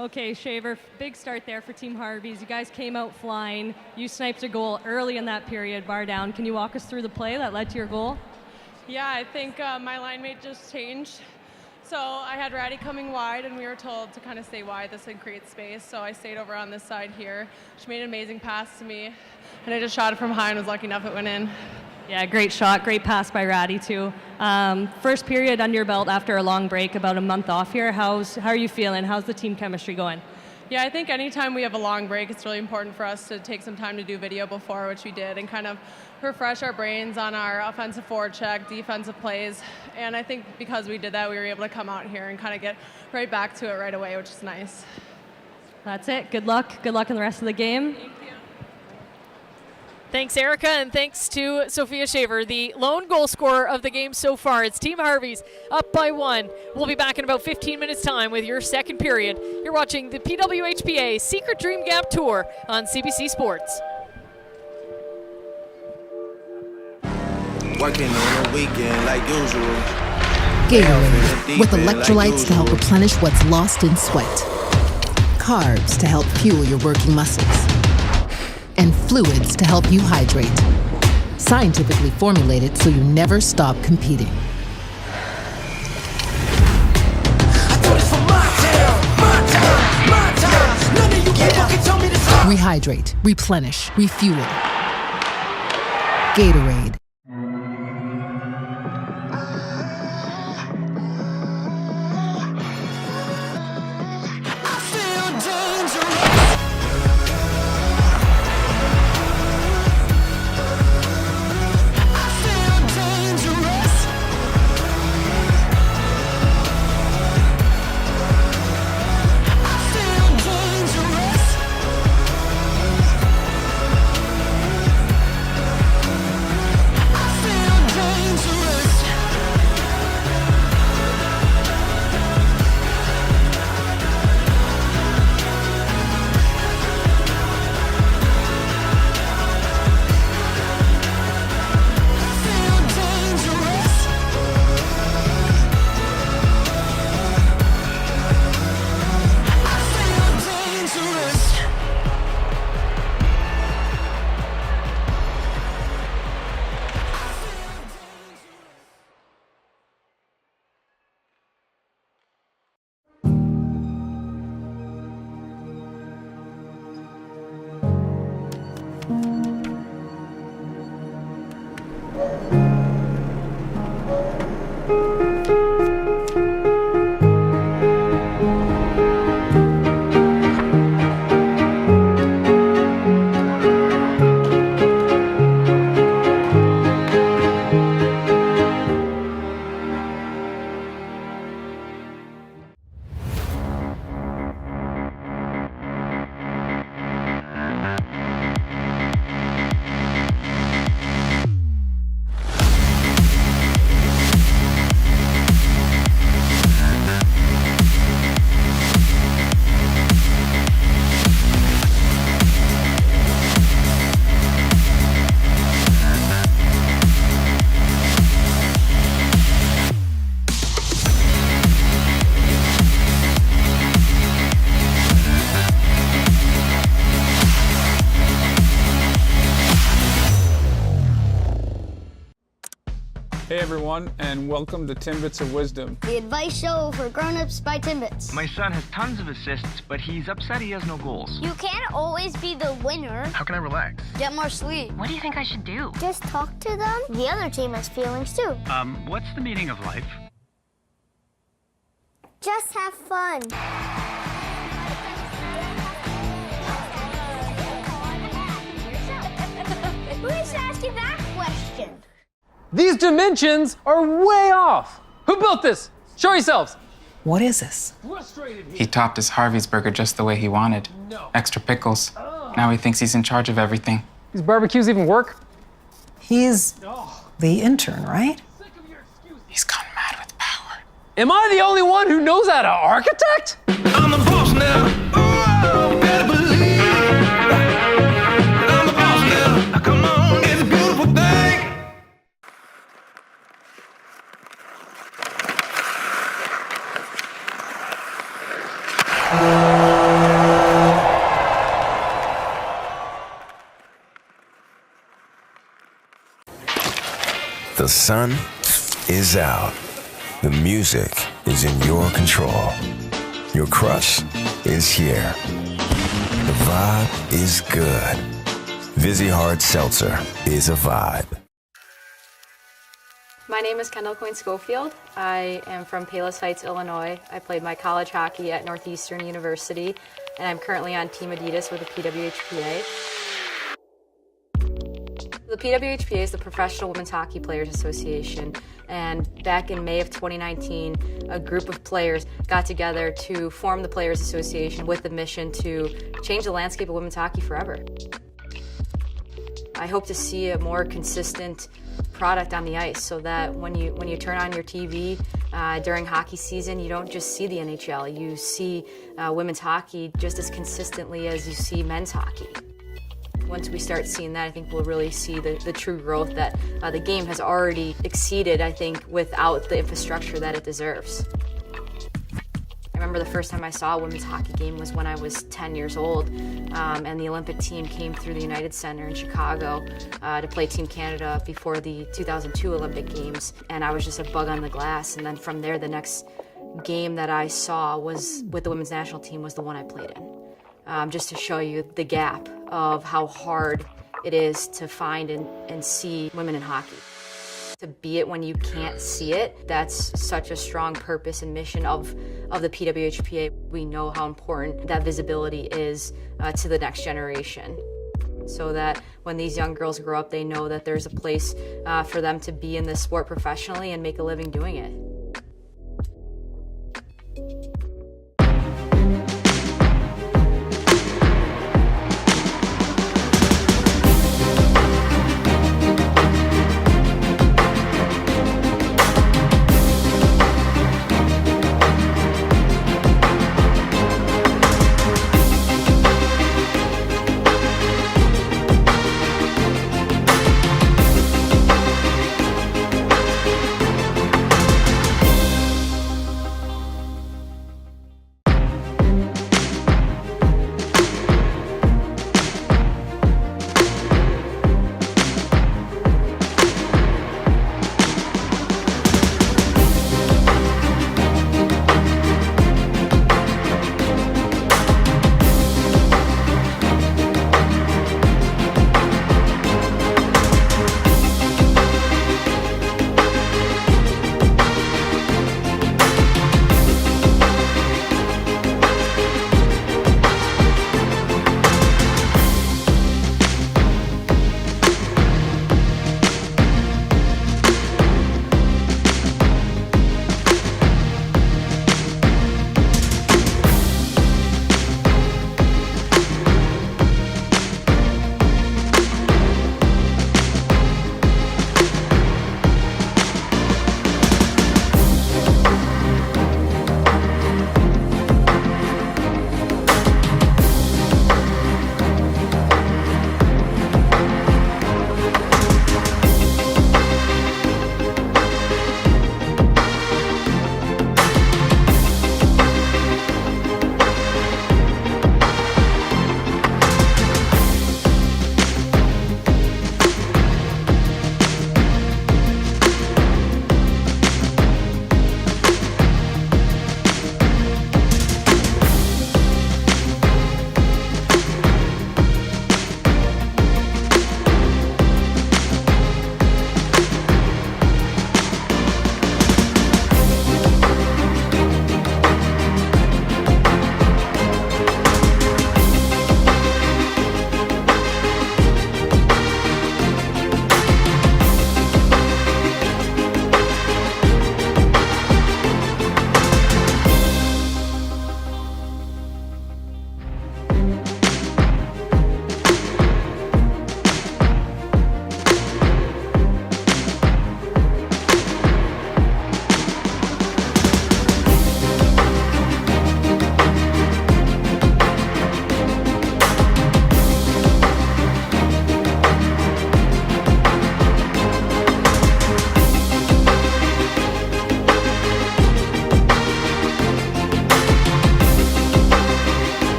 Okay, Shaver, big start there for Team Harvey's. You guys came out flying. You sniped a goal early in that period, bar down. Can you walk us through the play that led to your goal? Yeah, I think my line mate just changed. So I had Ratty coming wide, and we were told to kind of stay wide. This would create space, so I stayed over on this side here. She made an amazing pass to me, and I just shot it from high and was lucky enough it went in. Yeah, great shot, great pass by Ratty too. First period under your belt after a long break, about a month off here. How are you feeling? How's the team chemistry going? Yeah, I think anytime we have a long break, it's really important for us to take some time to do video before, which we did, and kind of refresh our brains on our offensive forward check, defensive plays. And I think because we did that, we were able to come out here and kind of get right back to it right away, which is nice. That's it. Good luck. Good luck in the rest of the game. Thank you. Thanks, Erica, and thanks to Sophia Shaver, the lone goal scorer of the game so far. It's Team Harvey's up by 1. We'll be back in about 15 minutes' time with your second period. You're watching the PWHPA Secret Dream Gap Tour on CBC Sports. Working on a weekend like usual. Gatorade, with electrolytes to help replenish what's lost in sweat. Carbs to help fuel your working muscles. And fluids to help you hydrate. Scientifically formulated so you never stop competing. Rehydrate, replenish, refuel. Gatorade. everyone, and welcome to Timbits of Wisdom. The advice show for grown-ups by Timbits. My son has tons of assists, but he's upset he has no goals. You can't always be the winner. How can I relax? Get more sleep. What do you think I should do? Just talk to them. The other team has feelings too. What's the meaning of life? Just have fun. Who is asking that question? These dimensions are way off. Who built this? Show yourselves. What is this? He topped his Harvey's burger just the way he wanted. Extra pickles. Now he thinks he's in charge of everything. These barbecues even work? He's the intern, right? He's gone mad with power. Am I the only one who knows how to architect? I'm the boss now. Oh, better believe I'm the boss now. Now come on, it's a beautiful thing. The sun is out. The music is in your control. Your crush is here. The vibe is good. Vizzy Hard Seltzer is a vibe. My name is Kendall Coyne Schofield. I am from Palos Heights, Illinois. I played my college hockey at Northeastern University, and I'm currently on Team Adidas with the PWHPA. The PWHPA is the Professional Women's Hockey Players Association, and back in May of 2019, a group of players got together to form the Players Association with the mission to change the landscape of women's hockey forever. I hope to see a more consistent product on the ice so that when you turn on your TV during hockey season, you don't just see the NHL, you see women's hockey just as consistently as you see men's hockey. Once we start seeing that, I think we'll really see the true growth that the game has already exceeded, I think, without the infrastructure that it deserves. I remember the first time I saw a women's hockey game was when I was 10 years old, and the Olympic team came through the United Center in Chicago to play Team Canada before the 2002 Olympic Games, and I was just a bug on the glass. And then from there, the next game that I saw was with the women's national team was the one I played in, just to show you the gap of how hard it is to find and see women in hockey. To be it when you can't see it, that's such a strong purpose and mission of the PWHPA. We know how important that visibility is to the next generation, so that when these young girls grow up, they know that there's a place for them to be in this sport professionally and make a living doing it.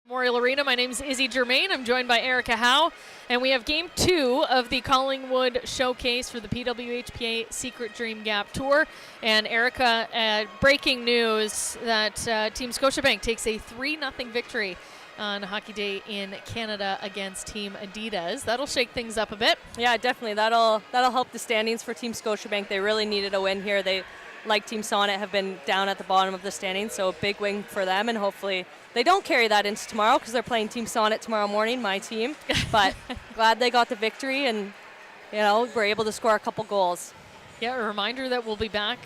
Memorial Arena. My name is Izzy Germain. I'm joined by Erica Howe, and we have Game 2 of the Collingwood Showcase for the PWHPA Secret Dream Gap Tour. And Erica, breaking news that Team Scotiabank takes a 3-0 victory on Hockey Day in Canada against Team Adidas. That'll shake things up a bit. Yeah, definitely. That'll help the standings for Team Scotiabank. They really needed a win here. They, like Team Sonnet, have been down at the bottom of the standings, so a big win for them, and hopefully they don't carry that into tomorrow because they're playing Team Sonnet tomorrow morning, my team. But glad they got the victory and, were able to score a couple goals. Yeah, a reminder that we'll be back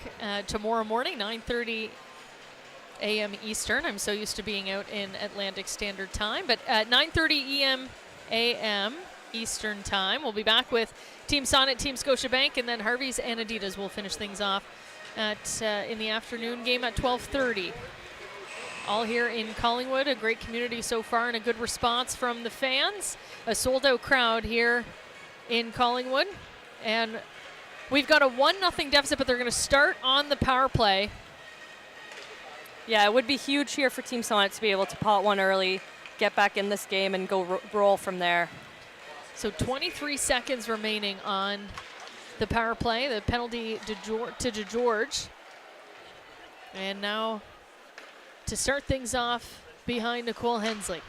tomorrow morning, 9:30 a.m. Eastern. I'm so used to being out in Atlantic Standard Time. But at 9:30 a.m. Eastern Time, we'll be back with Team Sonnet, Team Scotiabank, and then Harvey's and Adidas will finish things off at in the afternoon game at 12:30. All here in Collingwood, a great community so far and a good response from the fans. A sold-out crowd here in Collingwood. And we've got a 1-0 deficit, but they're going to start on the power play. Yeah, it would be huge here for Team Sonnet to be able to pot one early, get back in this game, and go roll from there. So 23 seconds remaining on the power play. The penalty to DeGeorge. And now to start things off behind Nicole Hensley.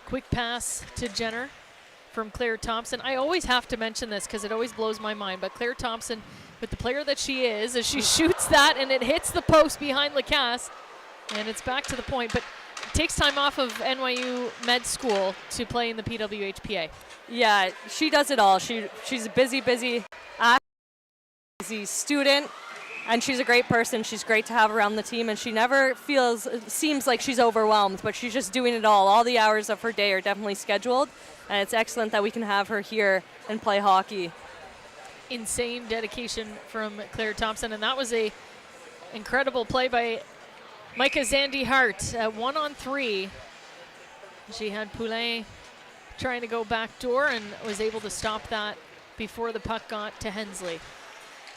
Quick pass to Jenner from Claire Thompson. I always have to mention this because it always blows my mind, but Claire Thompson, with the player that she is, as she shoots that and it hits the post behind Lacasse, and it's back to the point, but it takes time off of NYU Med School to play in the PWHPA. Yeah, she does it all. She's a busy student, and she's a great person. She's great to have around the team, and she never seems like she's overwhelmed, but she's just doing it all. All the hours of her day are definitely scheduled, and it's excellent that we can have her here and play hockey. Insane dedication from Claire Thompson, and that was a incredible play by Micah Zandy Hart. 1-on-3. She had Poulin trying to go back door and was able to stop that before the puck got to Hensley.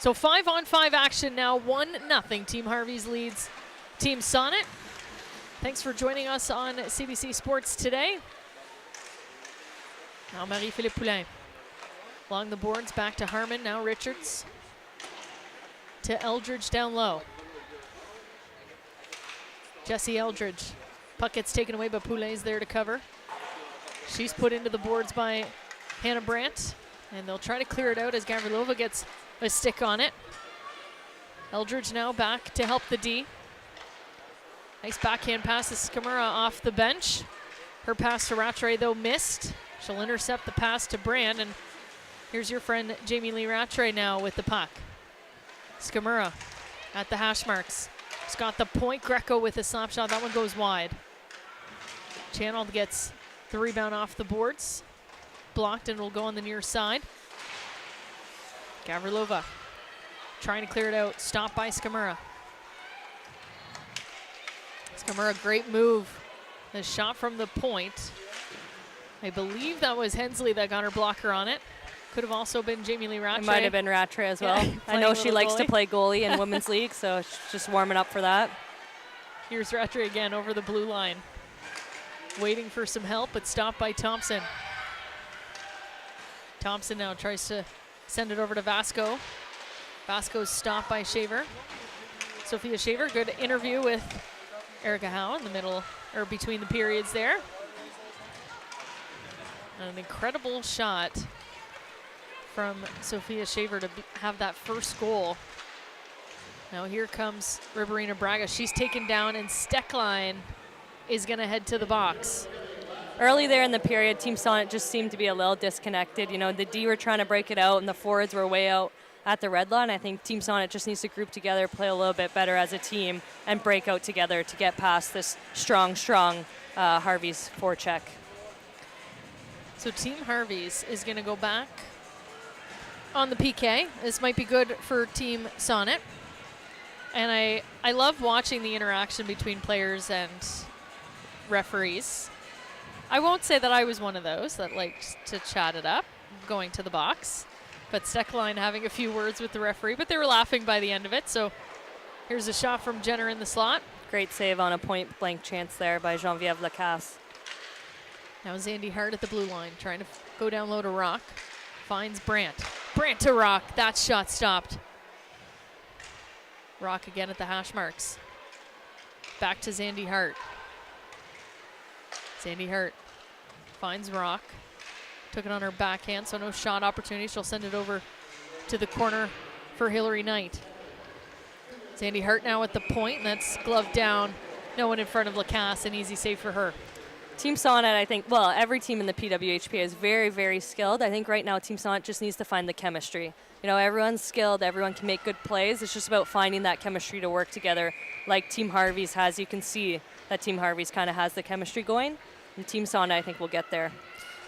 So 5-on-5 action now, 1-0. Team Harvey's leads Team Sonnet. Thanks for joining us on CBC Sports today. Now Marie-Philippe Poulin. Along the boards, back to Harmon, now Richards. To Eldridge down low. Jesse Eldridge. Puck gets taken away, but Poulin's there to cover. She's put into the boards by Hannah Brandt, and they'll try to clear it out as Gavrilova gets a stick on it. Eldridge now back to help the D. Nice backhand pass to Skamura off the bench. Her pass to Rattray, though, missed. She'll intercept the pass to Brand, and here's your friend Jamie Lee Rattray now with the puck. Skamura at the hash marks. She's got the point. Greco with a slap shot. That one goes wide. Channel gets the rebound off the boards. Blocked and will go on the near side. Gavrilova trying to clear it out. Stopped by Skamura. Skamura, great move. The shot from the point. I believe that was Hensley that got her blocker on it. Could have also been Jamie Lee Rattray. It might have been Rattray as well. Yeah, I know she likes goalie to play goalie in Women's League, so she's just warming up for that. Here's Rattray again over the blue line. Waiting for some help, but stopped by Thompson. Thompson now tries to send it over to Vasco. Vasco's stopped by Shaver. Sophia Shaver, good interview with Erica Howe in the middle, or between the periods there. An incredible shot from Sophia Shaver to have that first goal. Now here comes Riverina Braga. She's taken down, and Stecklein is going to head to the box. Early there in the period, Team Sonnet just seemed to be a little disconnected. The D were trying to break it out, and the forwards were way out at the red line. I think Team Sonnet just needs to group together, play a little bit better as a team, and break out together to get past this strong Harvey's forecheck. So Team Harvey's is going to go back on the PK. This might be good for Team Sonnet. And I love watching the interaction between players and referees. I won't say that I was one of those that liked to chat it up, going to the box. But Stecklein having a few words with the referee, but they were laughing by the end of it. So here's a shot from Jenner in the slot. Great save on a point-blank chance there by Geneviève Lacasse. Now Zandy Hart at the blue line, trying to go down low to Rock. Finds Brandt. Brandt to Rock. That shot stopped. Rock again at the hash marks. Back to Zandy Hart. Zandy Hart finds Rock. Took it on her backhand, so no shot opportunity. She'll send it over to the corner for Hilary Knight. Zandy Hart now at the point, and that's gloved down. No one in front of Lacasse, an easy save for her. Team Sonnet, I think, well, every team in the PWHPA is very, very skilled. I think right now Team Sonnet just needs to find the chemistry. You know, everyone's skilled, everyone can make good plays. It's just about finding that chemistry to work together like Team Harvey's has. You can see that Team Harvey's kind of has the chemistry going, and Team Sonnet, I think, will get there.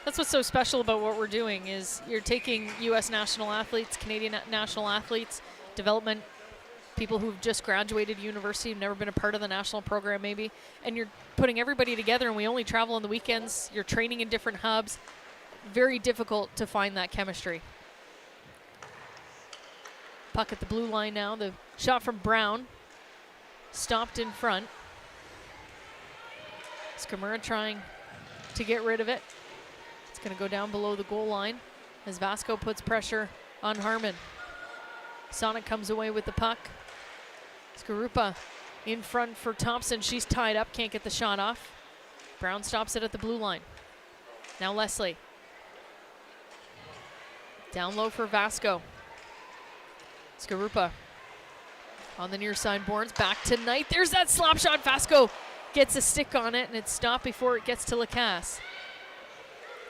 That's what's so special about what we're doing is you're taking U.S. national athletes, Canadian national athletes, development people who've just graduated university, have never been a part of the national program maybe, and you're putting everybody together, and we only travel on the weekends. You're training in different hubs. Very difficult to find that chemistry. Puck at the blue line now. The shot from Brown stopped in front. Skamura trying to get rid of it. It's going to go down below the goal line as Vasco puts pressure on Harmon. Sonnet comes away with the puck. Skarupa in front for Thompson. She's tied up, can't get the shot off. Brown stops it at the blue line. Now Leslie. Down low for Vasco. Skarupa on the near side boards. Back to Knight. There's that slap shot. Vasco gets a stick on it, and it's stopped before it gets to Lacasse.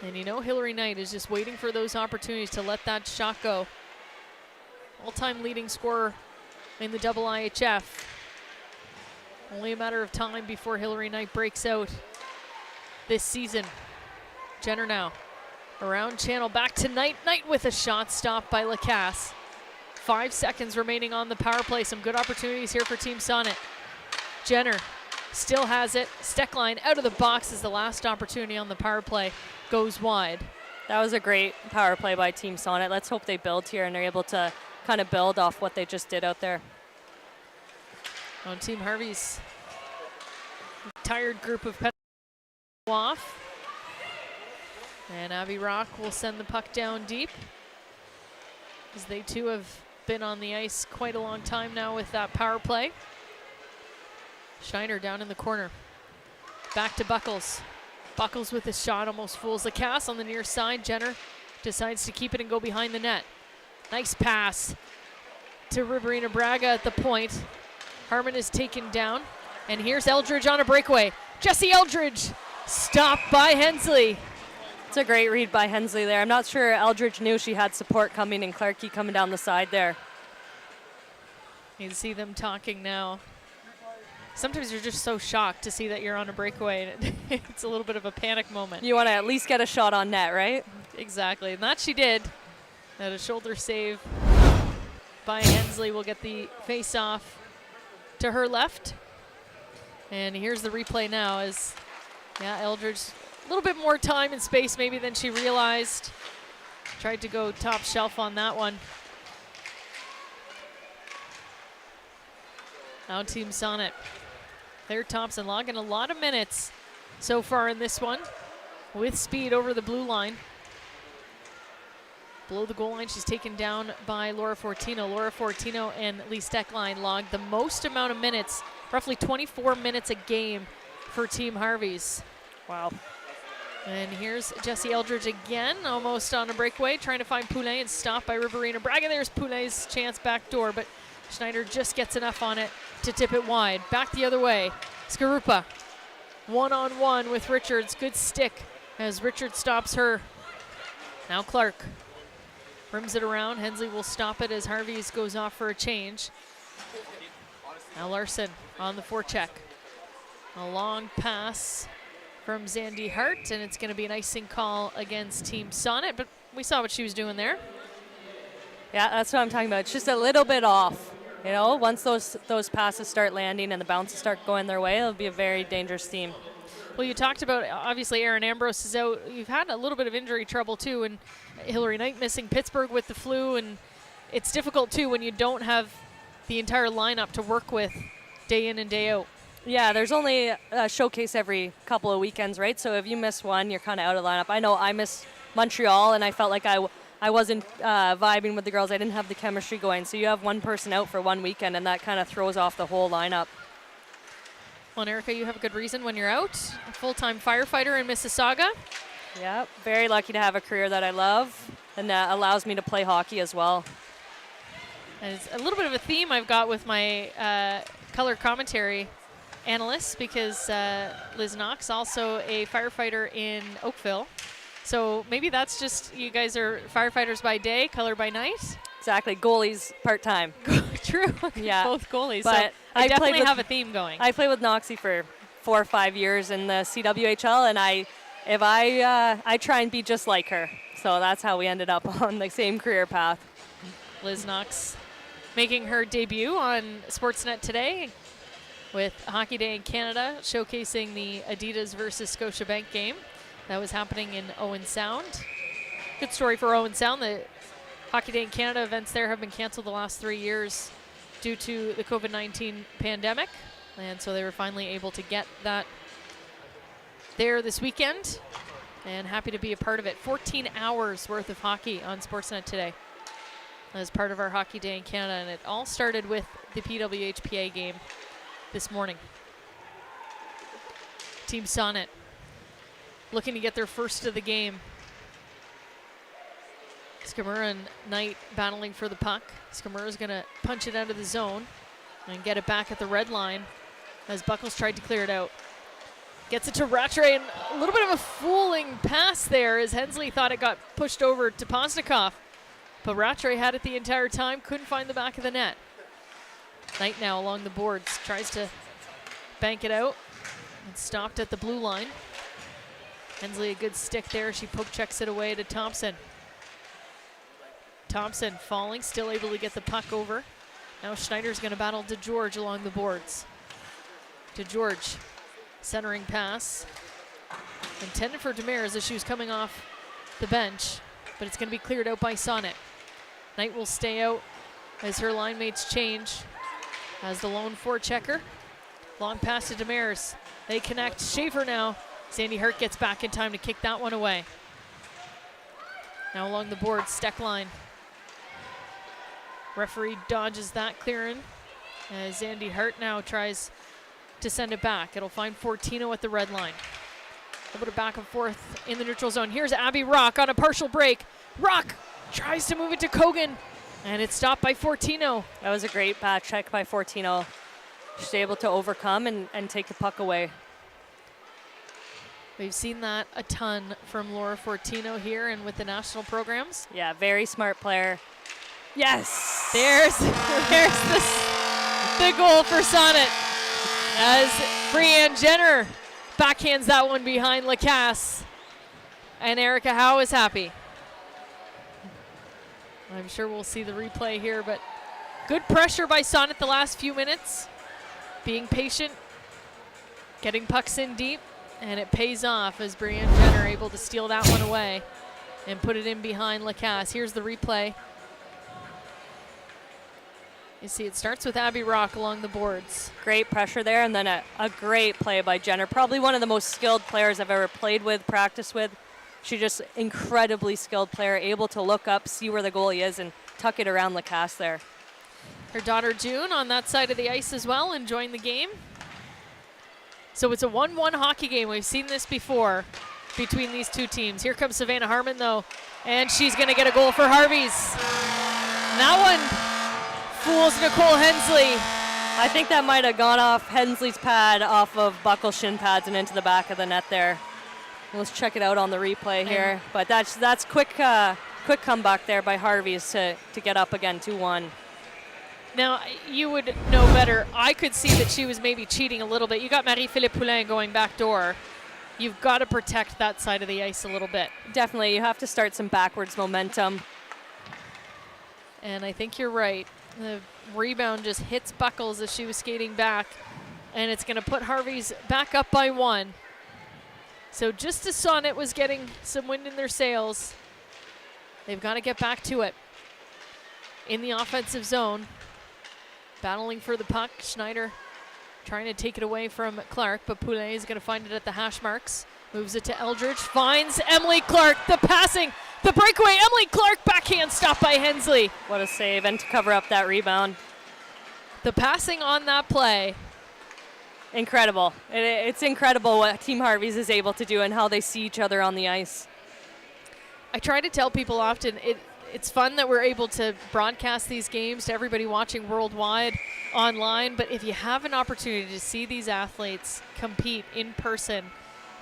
And you know Hilary Knight is just waiting for those opportunities to let that shot go. All-time leading scorer in the IIHF. Only a matter of time before Hilary Knight breaks out this season. Jenner now around channel, back to Knight. Knight with a shot stopped by Lacasse. 5 seconds remaining on the power play. Some good opportunities here for Team Sonnet. Jenner still has it. Stecklein out of the box as the last opportunity on the power play goes wide. That was a great power play by Team Sonnet. Let's hope they build here and they're able to kind of build off what they just did out there. On Team Harvey's tired group of off. And Abby Rock will send the puck down deep, as they too have been on the ice quite a long time now with that power play. Shiner down in the corner. Back to Buckles. Buckles with a shot, almost fools Lacasse on the near side. Jenner decides to keep it and go behind the net. Nice pass to Riverina Braga at the point. Harmon is taken down, and here's Eldridge on a breakaway. Jesse Eldridge stopped by Hensley. It's a great read by Hensley there. I'm not sure Eldridge knew she had support coming, and Clarkey coming down the side there. You can see them talking now. Sometimes you're just so shocked to see that you're on a breakaway, and it's a little bit of a panic moment. You want to at least get a shot on net, right? Exactly, and that she did. That a shoulder save by Hensley will get the face-off to her left. And here's the replay now as, yeah, Eldridge, a little bit more time and space maybe than she realized. Tried to go top shelf on that one. Now Team Sonnet. Claire Thompson logging a lot of minutes so far in this one with speed over the blue line. Below the goal line, she's taken down by Laura Fortino. Laura Fortino and Lee Stecklein logged the most amount of minutes, roughly 24 minutes a game for Team Harvey's. Wow. And here's Jesse Eldridge again, almost on a breakaway, trying to find Poulin and stopped by Riverina Braga. There's Poulin's chance back door, but Schneider just gets enough on it to tip it wide. Back the other way, Skarupa, one-on-one with Richards. Good stick as Richards stops her. Now Clark. Rims it around. Hensley will stop it as Harvey's goes off for a change. Now Larson on the forecheck. A long pass from Zandy Hart, and it's going to be an icing call against Team Sonnet, but we saw what she was doing there. Yeah, that's what I'm talking about. It's just a little bit off. You know, once those passes start landing and the bounces start going their way, it'll be a very dangerous team. Well, you talked about, obviously, Aaron Ambrose is out. You've had a little bit of injury trouble, too, and Hilary Knight missing Pittsburgh with the flu, and it's difficult, too, when you don't have the entire lineup to work with day in and day out. Yeah, there's only a showcase every couple of weekends, right? So if you miss one, you're kind of out of lineup. I know I missed Montreal, and I felt like I wasn't vibing with the girls. I didn't have the chemistry going. So you have one person out for one weekend, and that kind of throws off the whole lineup. Well, and Erica, you have a good reason when you're out. A full-time firefighter in Mississauga. Yep, very lucky to have a career that I love, and that allows me to play hockey as well. And it's a little bit of a theme I've got with my color commentary analysts, because Liz Knox, also a firefighter in Oakville. So maybe that's just, you guys are firefighters by day, color by night? Exactly, goalies part-time. True, yeah. Both goalies. But so I definitely have a theme going. I played with Knoxie for 4 or 5 years in the CWHL, and I try and be just like her. So that's how we ended up on the same career path. Liz Knox making her debut on Sportsnet today with Hockey Day in Canada, showcasing the Adidas versus Scotiabank game that was happening in Owen Sound. Good story for Owen Sound. The Hockey Day in Canada events there have been canceled the last 3 years due to the COVID-19 pandemic, and so they were finally able to get that there this weekend, and happy to be a part of it. 14 hours worth of hockey on Sportsnet today as part of our Hockey Day in Canada, and it all started with the PWHPA game this morning. Team Sonnet looking to get their first of the game. Skamura and Knight battling for the puck. Skamura's going to punch it out of the zone and get it back at the red line as Buckles tried to clear it out. Gets it to Rattray, and a little bit of a fooling pass there as Hensley thought it got pushed over to Postnikov. But Rattray had it the entire time, couldn't find the back of the net. Knight now along the boards, tries to bank it out, and stopped at the blue line. Hensley a good stick there, she poke checks it away to Thompson. Thompson falling, still able to get the puck over. Now Schneider's gonna battle DeGeorge along the boards. DeGeorge, centering pass. Intended for Demers as she was coming off the bench, but it's gonna be cleared out by Sonnet. Knight will stay out as her line mates change. As the lone forechecker. Long pass to Demers. They connect. Schaefer now. Sandy Hurt gets back in time to kick that one away. Now along the board, Stecklein. Referee dodges that clearing as Sandy Hurt now tries to send it back. It'll find Fortino at the red line. A little bit back and forth in the neutral zone. Here's Abby Rock on a partial break. Rock tries to move it to Kogan, and it's stopped by Fortino. That was a great back check by Fortino. She's able to overcome and take the puck away. We've seen that a ton from Laura Fortino here and with the national programs. Yeah, very smart player. Yes! There's the goal for Sonnet as Brianne Jenner backhands that one behind Lacasse. And Erica Howe is happy. I'm sure we'll see the replay here, but good pressure by Sonnet the last few minutes. Being patient, getting pucks in deep, and it pays off as Brianne Jenner able to steal that one away and put it in behind Lacasse. Here's the replay. You see it starts with Abby Rock along the boards. Great pressure there, and then a great play by Jenner. Probably one of the most skilled players I've ever played with, practiced with. She's just incredibly skilled player, able to look up, see where the goalie is, and tuck it around Lacasse there. Her daughter June on that side of the ice as well, enjoying the game. So it's a 1-1 hockey game. We've seen this before between these two teams. Here comes Savannah Harmon, though, and she's going to get a goal for Harvey's. And that one fools Nicole Hensley. I think that might have gone off Hensley's pad, off of Buckle's shin pads, and into the back of the net there. Let's check it out on the replay here. But that's quick comeback there by Harvey's to get up again 2-1. Now, you would know better. I could see that she was maybe cheating a little bit. You got Marie-Philippe Poulin going back door. You've got to protect that side of the ice a little bit. Definitely. You have to start some backwards momentum. And I think you're right. The rebound just hits Buckles as she was skating back. And it's going to put Harvey's back up by 1. So just as Sonnet was getting some wind in their sails, they've got to get back to it. In the offensive zone, battling for the puck. Schneider trying to take it away from Clark, but Poulin is going to find it at the hash marks. Moves it to Eldridge, finds Emily Clark, the passing, the breakaway, Emily Clark, backhand stop by Hensley. What a save, and to cover up that rebound. The passing on that play. Incredible. It's incredible what Team Harvey's is able to do and how they see each other on the ice. I try to tell people often, it's fun that we're able to broadcast these games to everybody watching worldwide online, but if you have an opportunity to see these athletes compete in person,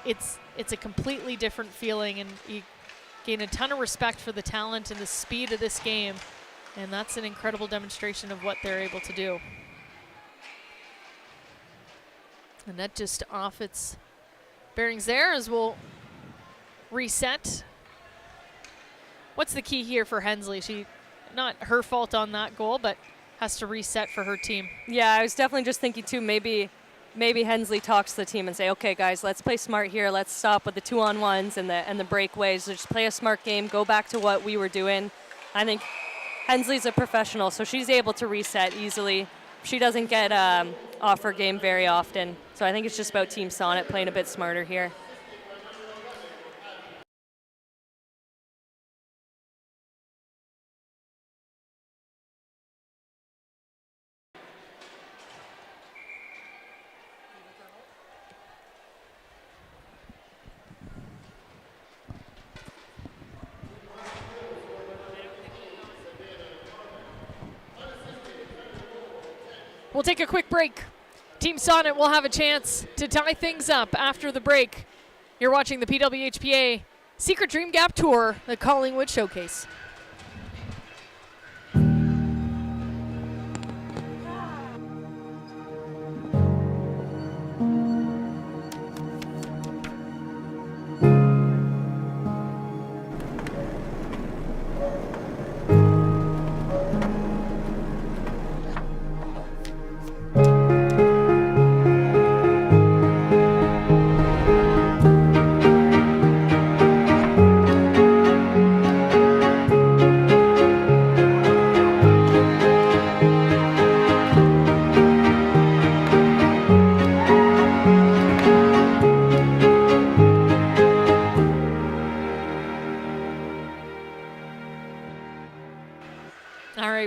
it's a completely different feeling, and you gain a ton of respect for the talent and the speed of this game, and that's an incredible demonstration of what they're able to do. And that just off its bearings there as we'll reset. What's the key here for Hensley? Not her fault on that goal, but has to reset for her team. Yeah, I was definitely just thinking too, maybe Hensley talks to the team and say, okay guys, let's play smart here. Let's stop with the 2-on-1s and the breakaways. So just play a smart game, go back to what we were doing. I think Hensley's a professional, so she's able to reset easily. She doesn't get off her game very often. So I think it's just about Team Sonnet playing a bit smarter here. We'll take a quick break. Team Sonnet will have a chance to tie things up after the break. You're watching the PWHPA Secret Dream Gap Tour, the Collingwood Showcase.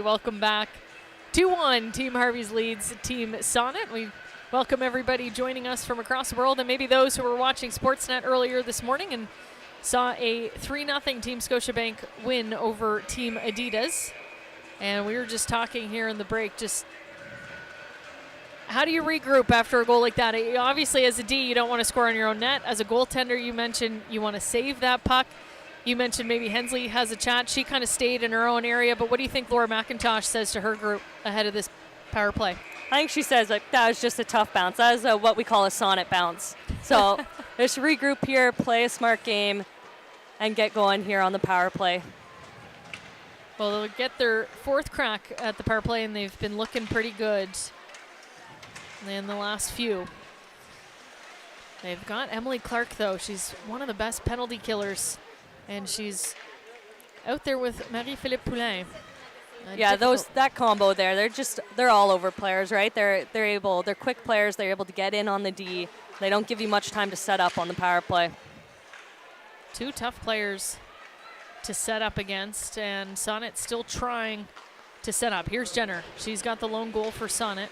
Welcome back. 2-1, Team Harvey's leads Team Sonnet. We welcome everybody joining us from across the world, and maybe those who were watching Sportsnet earlier this morning and saw a 3-0 Team Scotiabank win over Team Adidas. And we were just talking here in the break, just how do you regroup after a goal like that? Obviously, as a D, you don't want to score on your own net. As a goaltender, you mentioned you want to save that puck. You mentioned maybe Hensley has a chat. She kind of stayed in her own area, but what do you think Laura McIntosh says to her group ahead of this power play? I think she says that was just a tough bounce. That is what we call a Sonnet bounce. So just regroup here, play a smart game, and get going here on the power play. Well, they'll get their fourth crack at the power play, and they've been looking pretty good in the last few. They've got Emily Clark, though. She's one of the best penalty killers. And she's out there with Marie-Philippe Poulin. Yeah, that combo there, they're all over players, right? They're quick players, they're able to get in on the D. They don't give you much time to set up on the power play. Two tough players to set up against, and Sonnet still trying to set up. Here's Jenner. She's got the lone goal for Sonnet.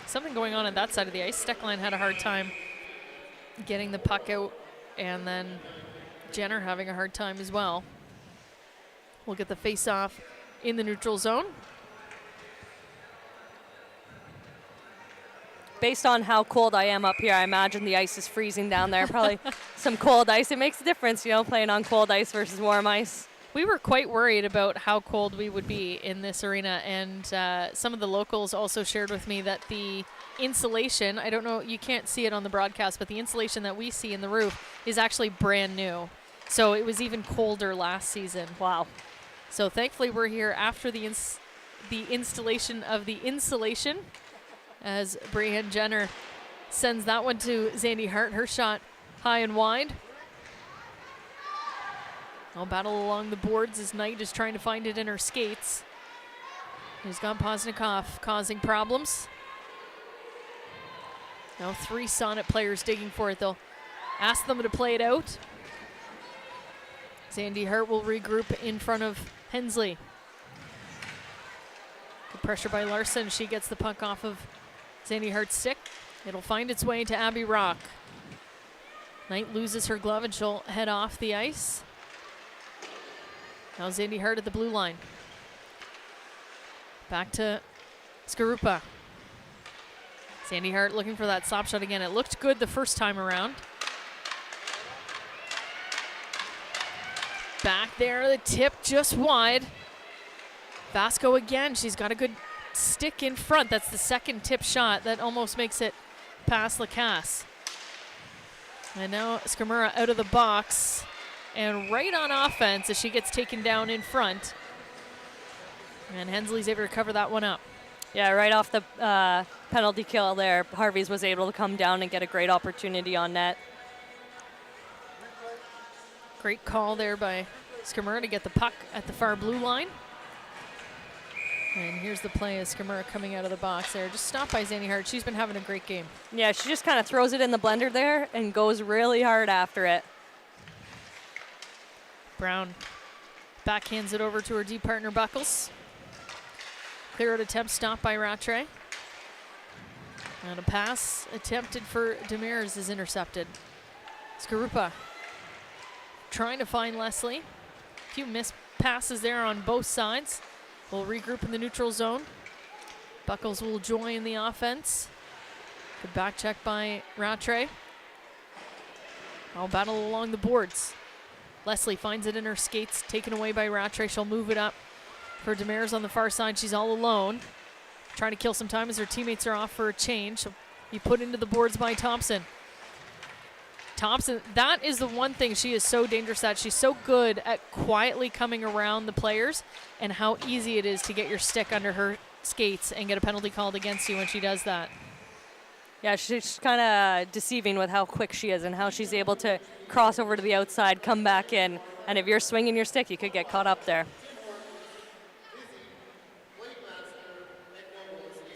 Something going on that side of the ice. Stecklein had a hard time getting the puck out, and then Jenner having a hard time as well. We'll get the face-off in the neutral zone. Based on how cold I am up here, I imagine the ice is freezing down there. Probably some cold ice. It makes a difference, playing on cold ice versus warm ice. We were quite worried about how cold we would be in this arena, and some of the locals also shared with me that the insulation, I don't know, you can't see it on the broadcast, but the insulation that we see in the roof is actually brand new. So it was even colder last season. Wow. So thankfully we're here after the installation of the insulation, as Brianne Jenner sends that one to Zandy Hart, her shot high and wide. I'll battle along the boards as Knight is trying to find it in her skates. He's got Poznikov causing problems. Now 3 Sonnet players digging for it. They'll ask them to play it out. Zandy Hart will regroup in front of Hensley. Good pressure by Larson. She gets the puck off of Zandy Hart's stick. It'll find its way to Abby Rock. Knight loses her glove and she'll head off the ice. Now Zandy Hart at the blue line. Back to Skarupa. Zandy Hart looking for that slap shot again. It looked good the first time around. Back there, the tip just wide. Vasco again, she's got a good stick in front. That's the second tip shot that almost makes it past Lacasse. And now Skamura out of the box and right on offense as she gets taken down in front. And Hensley's able to cover that one up. Yeah, right off the penalty kill there, Harvey's was able to come down and get a great opportunity on net. Great call there by Skamura to get the puck at the far blue line. And here's the play of Skamura coming out of the box there. Just stopped by Zandy Hart. She's been having a great game. Yeah, she just kind of throws it in the blender there and goes really hard after it. Brown backhands it over to her D partner Buckles. Clear out attempt stopped by Rattray. And a pass attempted for Demers is intercepted. Skarupa trying to find Leslie. A few missed passes there on both sides. We'll regroup in the neutral zone. Buckles will join the offense. Good back check by Rattray. I'll battle along the boards. Leslie finds it in her skates, taken away by Rattray. She'll move it up for Demers on the far side. She's all alone. Trying to kill some time as her teammates are off for a change. She'll be put into the boards by Thompson. Thompson, that is the one thing she is so dangerous at. She's so good at quietly coming around the players and how easy it is to get your stick under her skates and get a penalty called against you when she does that. Yeah, she's kind of deceiving with how quick she is and how she's able to cross over to the outside, come back in, and if you're swinging your stick, you could get caught up there.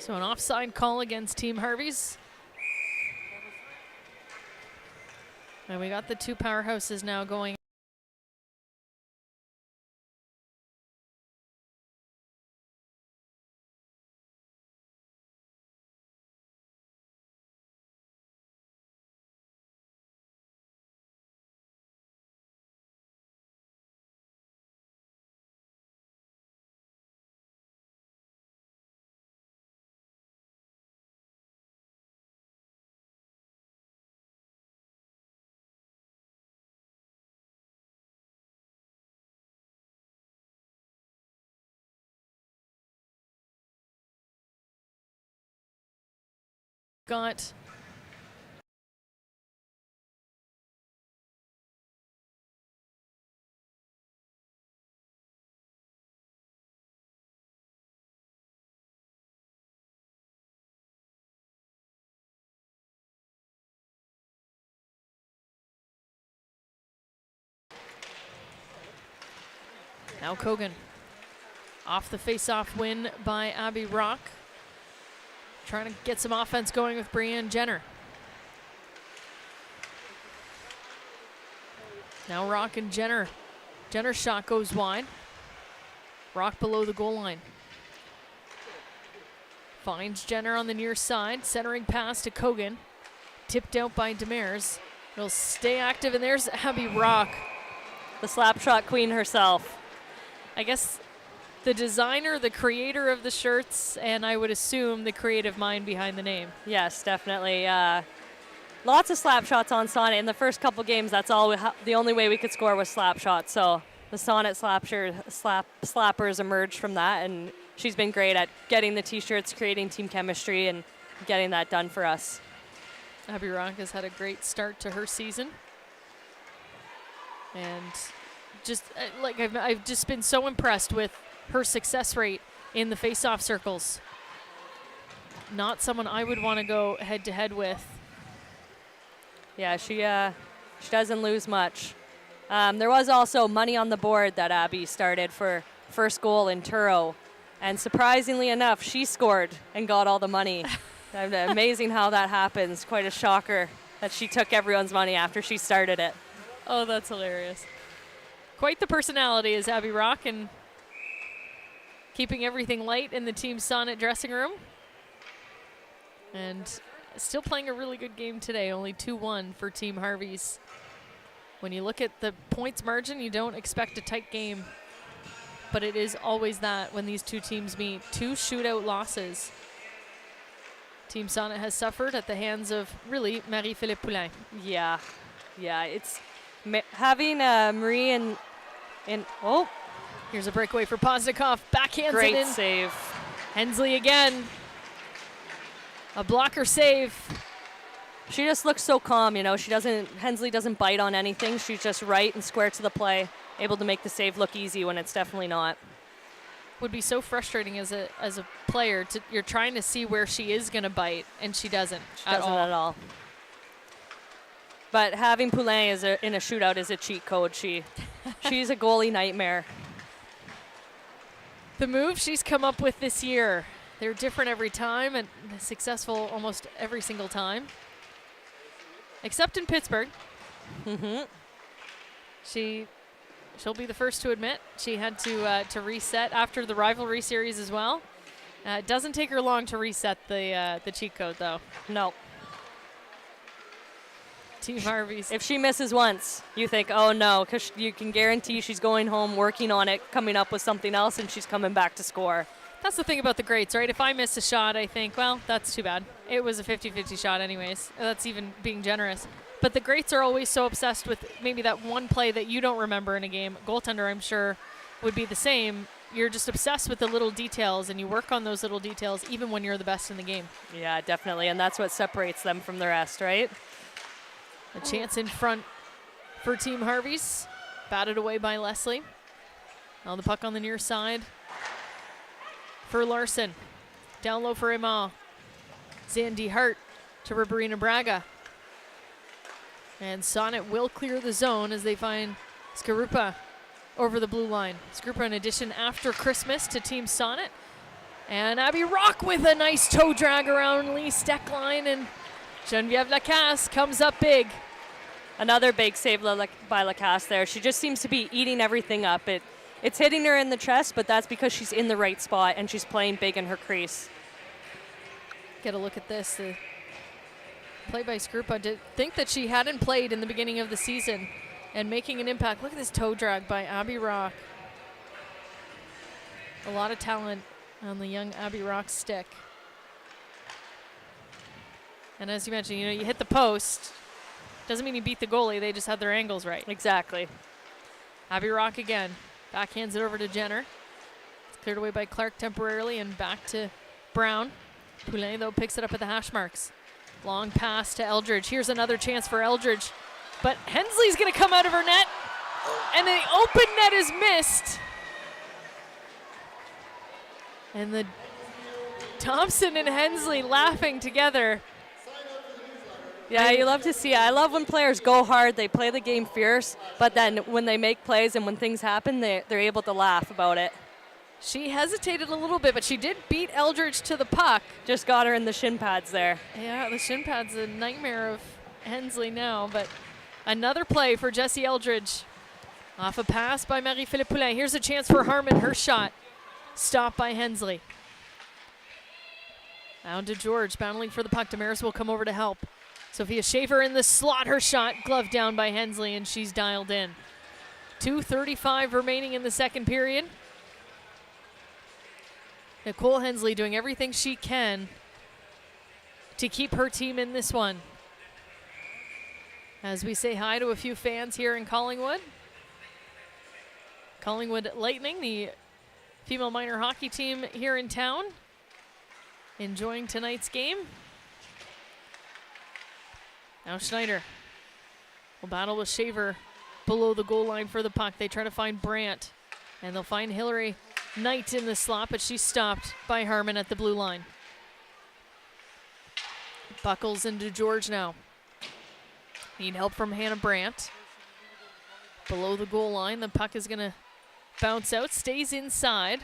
So an offside call against Team Harvey's. And we got the 2 powerhouses now going. Got now Kogan off the face-off win by Abby Rock. Trying to get some offense going with Brianne Jenner. Now Rock and Jenner. Jenner's shot goes wide. Rock below the goal line. Finds Jenner on the near side. Centering pass to Kogan. Tipped out by Demers. It'll stay active, and there's Abby Rock. The slap shot queen herself. I guess the designer, the creator of the shirts, and I would assume the creative mind behind the name. Yes, definitely. Lots of slap shots on Sonnet. In the first couple games, that's all. The only way we could score was slap shots. So the Sonnet slappers emerged from that, and she's been great at getting the T-shirts, creating team chemistry, and getting that done for us. Abby Rock has had a great start to her season. And just like I've just been so impressed with her success rate in the face-off circles. Not someone I would want to go head-to-head with. Yeah, she doesn't lose much. There was also money on the board that Abby started for first goal in Turo. And surprisingly enough, she scored and got all the money. Amazing how that happens. Quite a shocker that she took everyone's money after she started it. Oh, that's hilarious. Quite the personality is Abby Rock, and keeping everything light in the Team Sonnet dressing room. And still playing a really good game today, only 2-1 for Team Harvey's. When you look at the points margin, you don't expect a tight game, but it is always that when these two teams meet. 2 shootout losses Team Sonnet has suffered at the hands of, really, Marie-Philippe Poulin. Yeah, it's having Marie and oh, here's a breakaway for Poznikov. Backhands great it in. Save. Hensley again. A blocker save. She just looks so calm, you know. Hensley doesn't bite on anything. She's just right and square to the play, able to make the save look easy when it's definitely not. Would be so frustrating as a player. You're trying to see where she is going to bite, and she doesn't. At all. But having Poulin in a shootout is a cheat code. She's a goalie nightmare. The moves she's come up with this year, they're different every time and successful almost every single time. Except in Pittsburgh. She'll be the first to admit she had to reset after the rivalry series as well. It doesn't take her long to reset the cheat code, though. No. Team Harvey's. If she misses once, you think, oh no, because you can guarantee she's going home, working on it, coming up with something else, and she's coming back to score. That's the thing about the greats, right? If I miss a shot, I think, well, that's too bad. It was a 50-50 shot anyways. That's even being generous. But the greats are always so obsessed with maybe that one play that you don't remember in a game. Goaltender, I'm sure, would be the same. You're just obsessed with the little details, and you work on those little details even when you're the best in the game. Yeah, definitely, and that's what separates them from the rest, right? A chance in front for Team Harvey's. Batted away by Leslie. Now the puck on the near side for Larson. Down low for Emma. Zandy Hart to Riberina Braga. And Sonnet will clear the zone as they find Skarupa over the blue line. Skarupa in addition after Christmas to Team Sonnet. And Abby Rock with a nice toe drag around Lee Stecklein, and Geneviève Lacasse comes up big. Another big save by Lacasse there. She just seems to be eating everything up. It's hitting her in the chest, but that's because she's in the right spot and she's playing big in her crease. Get a look at this. The play by Skarupa. Did think that she hadn't played in the beginning of the season and making an impact. Look at this toe drag by Abby Rock. A lot of talent on the young Abby Rock stick. And as you mentioned, you hit the post. Doesn't mean you beat the goalie. They just had their angles right. Exactly. Abby Rock again. Backhands it over to Jenner. It's cleared away by Clark temporarily and back to Brown. Poulin, though, picks it up at the hash marks. Long pass to Eldridge. Here's another chance for Eldridge. But Hensley's going to come out of her net. And the open net is missed. And the Thompson and Hensley laughing together. Yeah, you love to see it. I love when players go hard, they play the game fierce, but then when they make plays and when things happen, they're able to laugh about it. She hesitated a little bit, but she did beat Eldridge to the puck. Just got her in the shin pads there. Yeah, the shin pad's a nightmare of Hensley now, but another play for Jessie Eldridge. Off a pass by Marie-Philippe Poulin. Here's a chance for Harmon, her shot. Stopped by Hensley. Down to George, battling for the puck. Damaris will come over to help. Sophia Schaefer in the slot, her shot gloved down by Hensley, and she's dialed in. 2:35 remaining in the second period. Nicole Hensley doing everything she can to keep her team in this one. As we say hi to a few fans here in Collingwood. Collingwood Lightning, the female minor hockey team here in town, enjoying tonight's game. Now Schneider will battle with Shaver below the goal line for the puck. They try to find Brandt, and they'll find Hilary Knight in the slot, but she's stopped by Harmon at the blue line. Buckles into George now. Need help from Hannah Brandt. Below the goal line, the puck is going to bounce out, stays inside.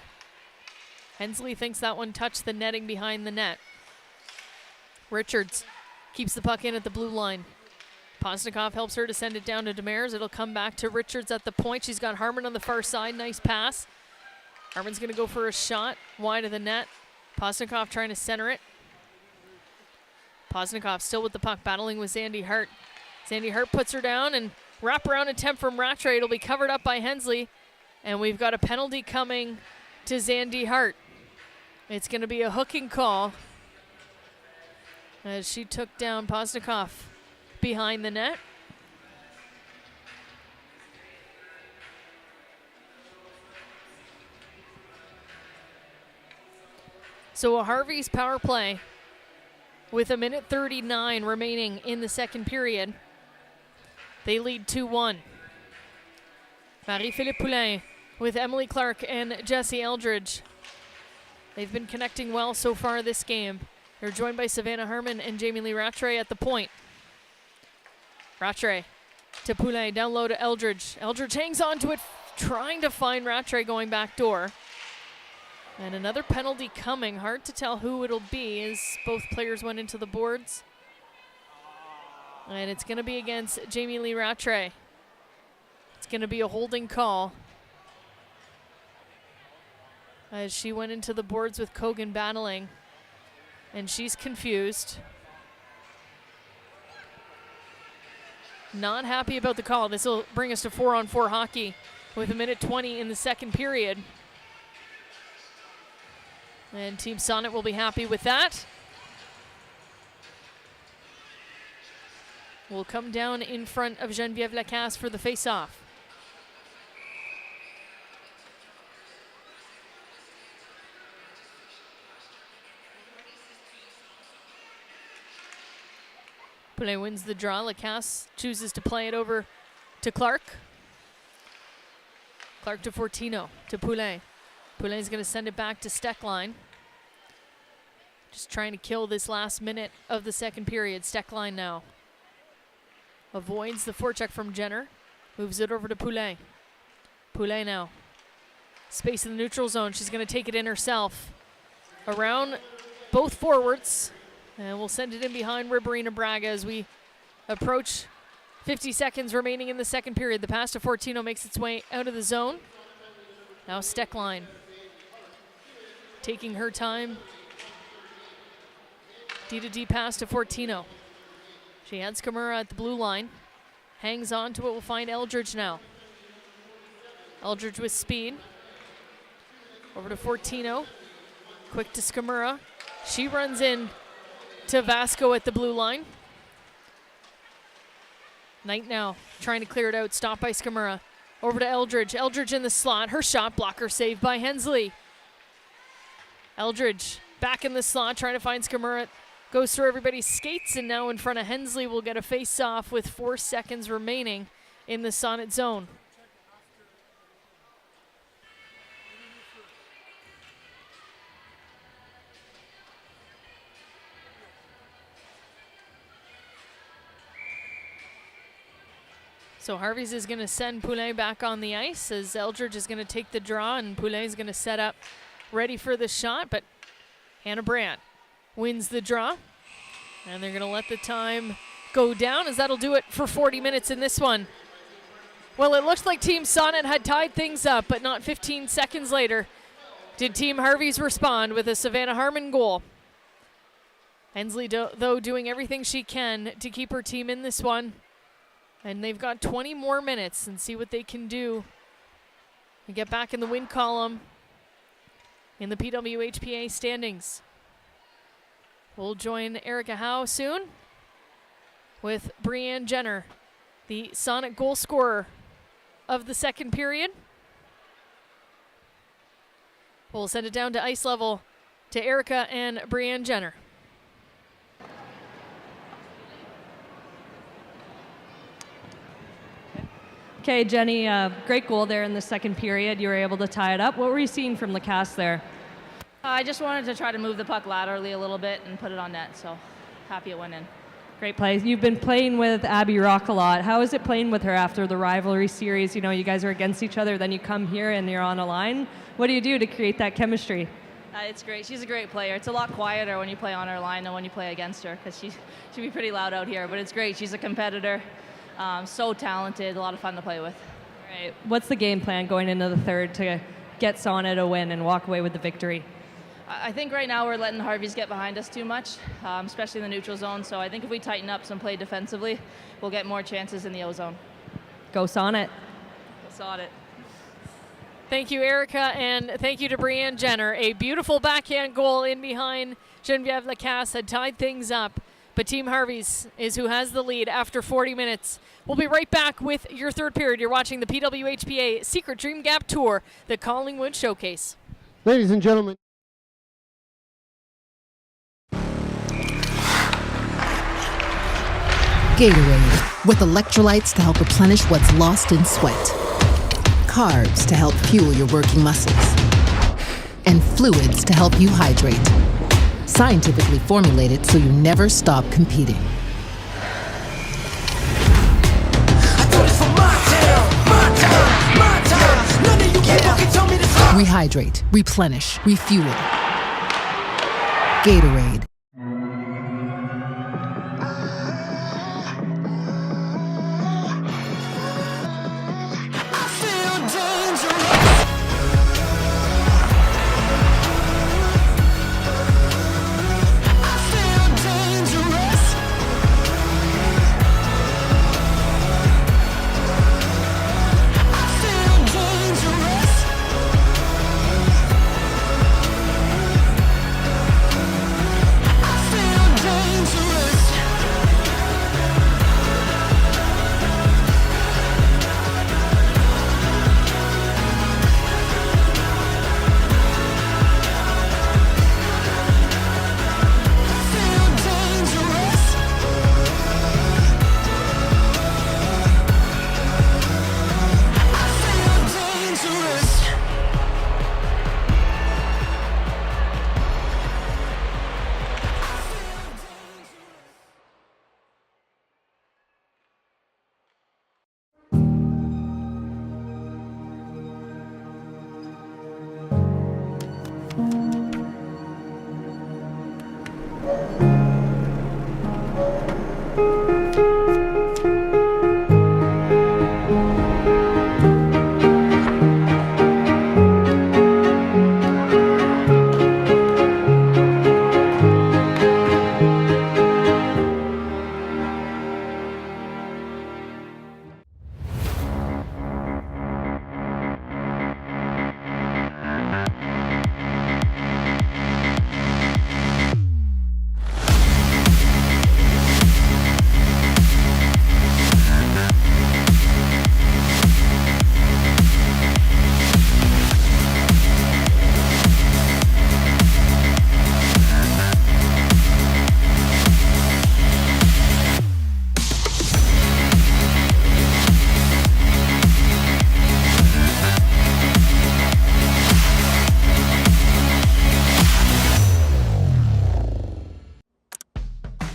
Hensley thinks that one touched the netting behind the net. Richards keeps the puck in at the blue line. Posnikov helps her to send it down to Demers. It'll come back to Richards at the point. She's got Harmon on the far side. Nice pass. Harmon's going to go for a shot wide of the net. Posnikov trying to center it. Posnikov still with the puck, battling with Zandy Hart. Zandy Hart puts her down, and wraparound attempt from Rattray. It'll be covered up by Hensley, and we've got a penalty coming to Zandy Hart. It's going to be a hooking call as she took down Posnikov behind the net. So a Harvey's power play with 1:39 remaining in the second period. They lead 2-1. Marie-Philippe Poulin with Emily Clark and Jessie Eldridge. They've been connecting well so far this game. They're joined by Savannah Harmon and Jamie Lee Rattray at the point. Rattray to Poulin, down low to Eldridge. Eldridge hangs on to it, trying to find Rattray going back door. And another penalty coming. Hard to tell who it'll be as both players went into the boards. And it's going to be against Jamie Lee Rattray. It's going to be a holding call as she went into the boards with Kogan battling. And she's confused. Not happy about the call. This will bring us to 4-on-4 hockey with 1:20 in the second period. And Team Sonnet will be happy with that. Will come down in front of Geneviève Lacasse for the face-off. Poulin wins the draw. Lacasse chooses to play it over to Clark. Clark to Fortino, to Poulin. Poulin's going to send it back to Stecklein. Just trying to kill this last minute of the second period. Stecklein now avoids the forecheck from Jenner. Moves it over to Poulin. Poulin now. Space in the neutral zone. She's going to take it in herself. Around both forwards. And we'll send it in behind Riberina Braga as we approach 50 seconds remaining in the second period. The pass to Fortino makes its way out of the zone. Now Stecklein taking her time. D-to-D pass to Fortino. She had Skamura at the blue line. Hangs on to it. We'll find Eldridge now. Eldridge with speed. Over to Fortino. Quick to Skamura. She runs in to Vasco at the blue line. Knight now trying to clear it out. Stopped by Skamura. Over to Eldridge. Eldridge in the slot. Her shot blocker saved by Hensley. Eldridge back in the slot trying to find Skamura. Goes through everybody's skates and now in front of Hensley will get a face-off with 4 seconds remaining in the Sonnet zone. So Harvey's is going to send Poulin back on the ice as Eldridge is going to take the draw and Poulin is going to set up ready for the shot, but Hannah Brandt wins the draw. And they're going to let the time go down as that'll do it for 40 minutes in this one. Well, it looks like Team Sonnet had tied things up, but not 15 seconds later did Team Harvey's respond with a Savannah Harmon goal. Hensley, though, doing everything she can to keep her team in this one. And they've got 20 more minutes and see what they can do and get back in the win column in the PWHPA standings. We'll join Erica Howe soon with Brianne Jenner, the Sonnet goal scorer of the second period. We'll send it down to ice level to Erica and Brianne Jenner. Okay, Jenny, great goal there in the second period. You were able to tie it up. What were you seeing from Lacasse there? I just wanted to try to move the puck laterally a little bit and put it on net, so happy it went in. Great play. You've been playing with Abby Rock a lot. How is it playing with her after the rivalry series? You know, you guys are against each other, then you come here and you're on a line. What do you do to create that chemistry? It's great. She's a great player. It's a lot quieter when you play on her line than when you play against her because she'd be pretty loud out here. But it's great. She's a competitor, so talented, a lot of fun to play with. All right. What's the game plan going into the third to get Sonnet a win and walk away with the victory? I think right now we're letting the Harveys get behind us too much, especially in the neutral zone. So I think if we tighten up some play defensively, we'll get more chances in the O zone. Go Sonnet. Go Sonnet. Thank you, Erica, and thank you to Brianne Jenner. A beautiful backhand goal in behind. Genevieve Lacasse had tied things up, but Team Harveys is who has the lead after 40 minutes. We'll be right back with your third period. You're watching the PWHPA Secret Dream Gap Tour, the Collingwood Showcase. Ladies and gentlemen. Gatorade, with electrolytes to help replenish what's lost in sweat. Carbs to help fuel your working muscles. And fluids to help you hydrate. Scientifically formulated so you never stop competing. Rehydrate, replenish, refuel. Gatorade.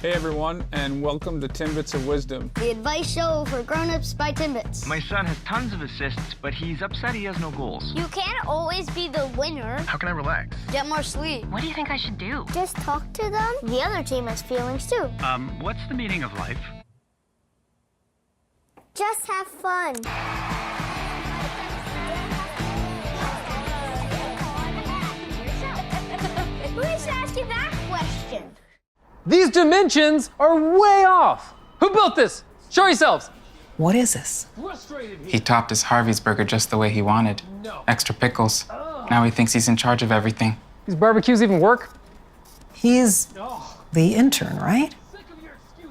Hey everyone, and welcome to Timbits of Wisdom. The advice show for grown-ups by Timbits. My son has tons of assists, but he's upset he has no goals. You can't always be the winner. How can I relax? Get more sleep. What do you think I should do? Just talk to them. The other team has feelings too. What's the meaning of life? Just have fun. Who's asking that question? These dimensions are way off. Who built this? Show yourselves. What is this? He topped his Harvey's burger just the way he wanted. Extra pickles. Now he thinks he's in charge of everything. These barbecues even work? He's the intern, right?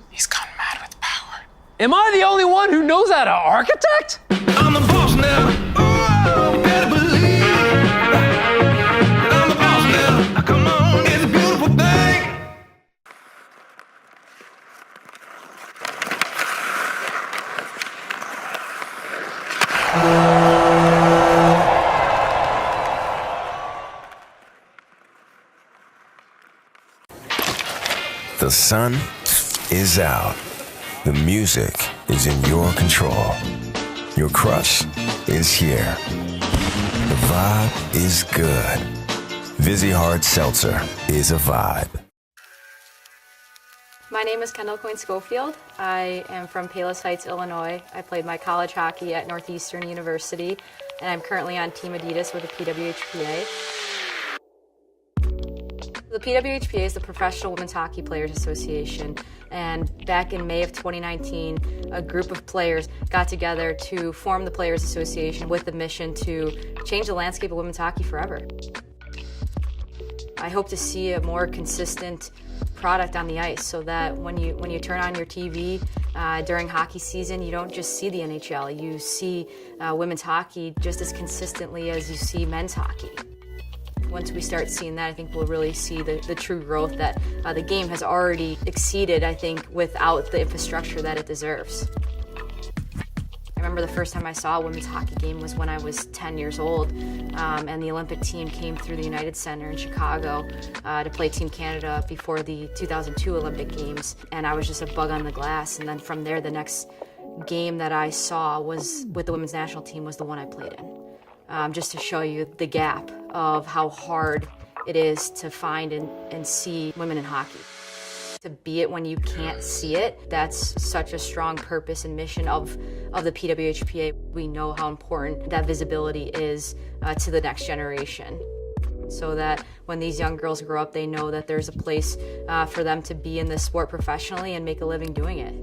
He's gone mad with power. Am I the only one who knows how to architect? I'm the boss now. Oh, better believe. I'm the boss now. Come on, it's a beautiful thing. The sun is out. The music is in your control. Your crush is here. The vibe is good. Vizzy Hard Seltzer is a vibe. My name is Kendall Coyne Schofield. I am from Palos Heights, Illinois. I played my college hockey at Northeastern University, and I'm currently on Team Adidas with the PWHPA. The PWHPA is the Professional Women's Hockey Players Association, and back in May of 2019, a group of players got together to form the Players Association with the mission to change the landscape of women's hockey forever. I hope to see a more consistent product on the ice so that when you turn on your TV during hockey season, you don't just see the NHL, you see women's hockey just as consistently as you see men's hockey. Once we start seeing that, I think we'll really see the true growth that the game has already exceeded, I think, without the infrastructure that it deserves. I remember the first time I saw a women's hockey game was when I was 10 years old, and the Olympic team came through the United Center in Chicago to play Team Canada before the 2002 Olympic Games, and I was just a bug on the glass. And then from there, the next game that I saw was with the women's national team was the one I played in, just to show you the gap of how hard it is to find and see women in hockey. To be it when you can't see it, that's such a strong purpose and mission of the PWHPA. We know how important that visibility is to the next generation, so that when these young girls grow up, they know that there's a place for them to be in this sport professionally and make a living doing it.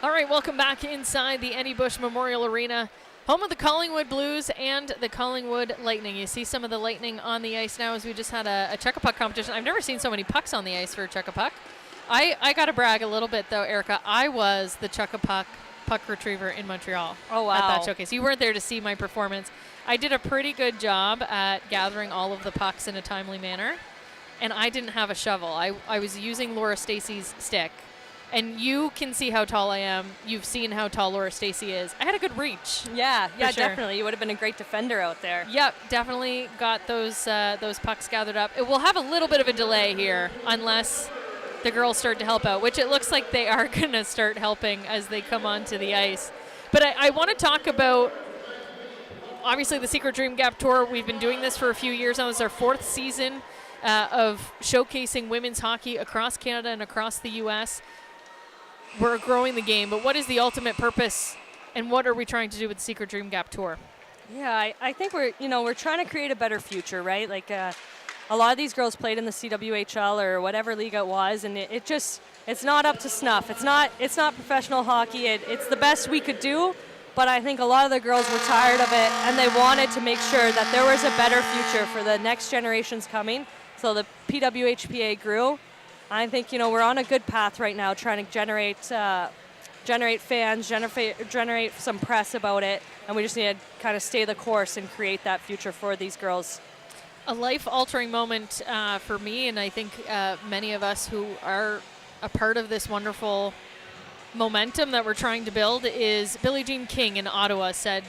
All right, welcome back inside the Eddie Bush Memorial Arena, home of the Collingwood Blues and the Collingwood Lightning. You see some of the Lightning on the ice now as we just had a chuck-a-puck competition. I've never seen so many pucks on the ice for a chuck-a-puck. I got to brag a little bit, though, Erica. I was the chuck-a-puck puck retriever in Montreal. Oh, wow. At that showcase. You weren't there to see my performance. I did a pretty good job at gathering all of the pucks in a timely manner, and I didn't have a shovel. I was using Laura Stacey's stick. And you can see how tall I am. You've seen how tall Laura Stacey is. I had a good reach. Yeah, sure. definitely. You would have been a great defender out there. Yep, definitely got those pucks gathered up. It will have a little bit of a delay here unless the girls start to help out, which it looks like they are going to start helping as they come onto the ice. But I want to talk about, obviously, the Secret Dream Gap Tour. We've been doing this for a few years now. This is our 4th season of showcasing women's hockey across Canada and across the U.S. We're growing the game, but what is the ultimate purpose, and what are we trying to do with the Secret Dream Gap Tour? Yeah, I think we're trying to create a better future, right? Like a lot of these girls played in the CWHL or whatever league it was, and it's not up to snuff. It's not professional hockey. It's the best we could do, but I think a lot of the girls were tired of it, and they wanted to make sure that there was a better future for the next generations coming. So the PWHPA grew. I think, we're on a good path right now trying to generate fans, generate some press about it, and we just need to kind of stay the course and create that future for these girls. A life-altering moment for me, and I think many of us who are a part of this wonderful momentum that we're trying to build, is Billie Jean King in Ottawa said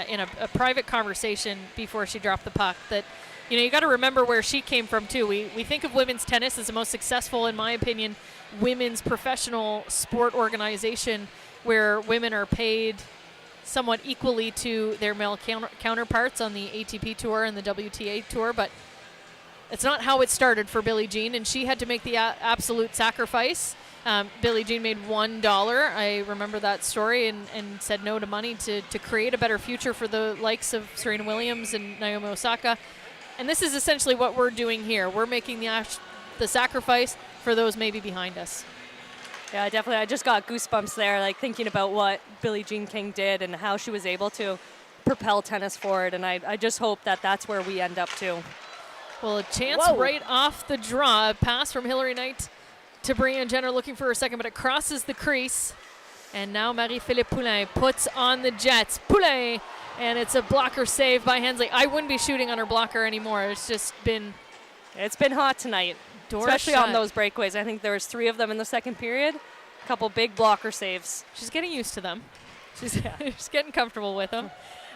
in a private conversation before she dropped the puck that, you got to remember where she came from, too. We think of women's tennis as the most successful, in my opinion, women's professional sport organization where women are paid somewhat equally to their male counterparts on the ATP Tour and the WTA Tour, but it's not how it started for Billie Jean, and she had to make the absolute sacrifice. Billie Jean made $1. I remember that story and said no to money to create a better future for the likes of Serena Williams and Naomi Osaka. And this is essentially what we're doing here. We're making the sacrifice for those maybe behind us. Yeah, definitely. I just got goosebumps there, like thinking about what Billie Jean King did and how she was able to propel tennis forward. And I just hope that that's where we end up too. Well, a chance right off the draw. A pass from Hilary Knight to Brianne Jenner, looking for a second, but it crosses the crease. And now Marie-Philippe Poulin puts on the Jets. Poulin! And it's a blocker save by Hensley. I wouldn't be shooting on her blocker anymore. It's just been... It's been hot tonight, especially on those breakaways. I think there was 3 of them in the second period. A couple big blocker saves. She's getting used to them. She's getting comfortable with them.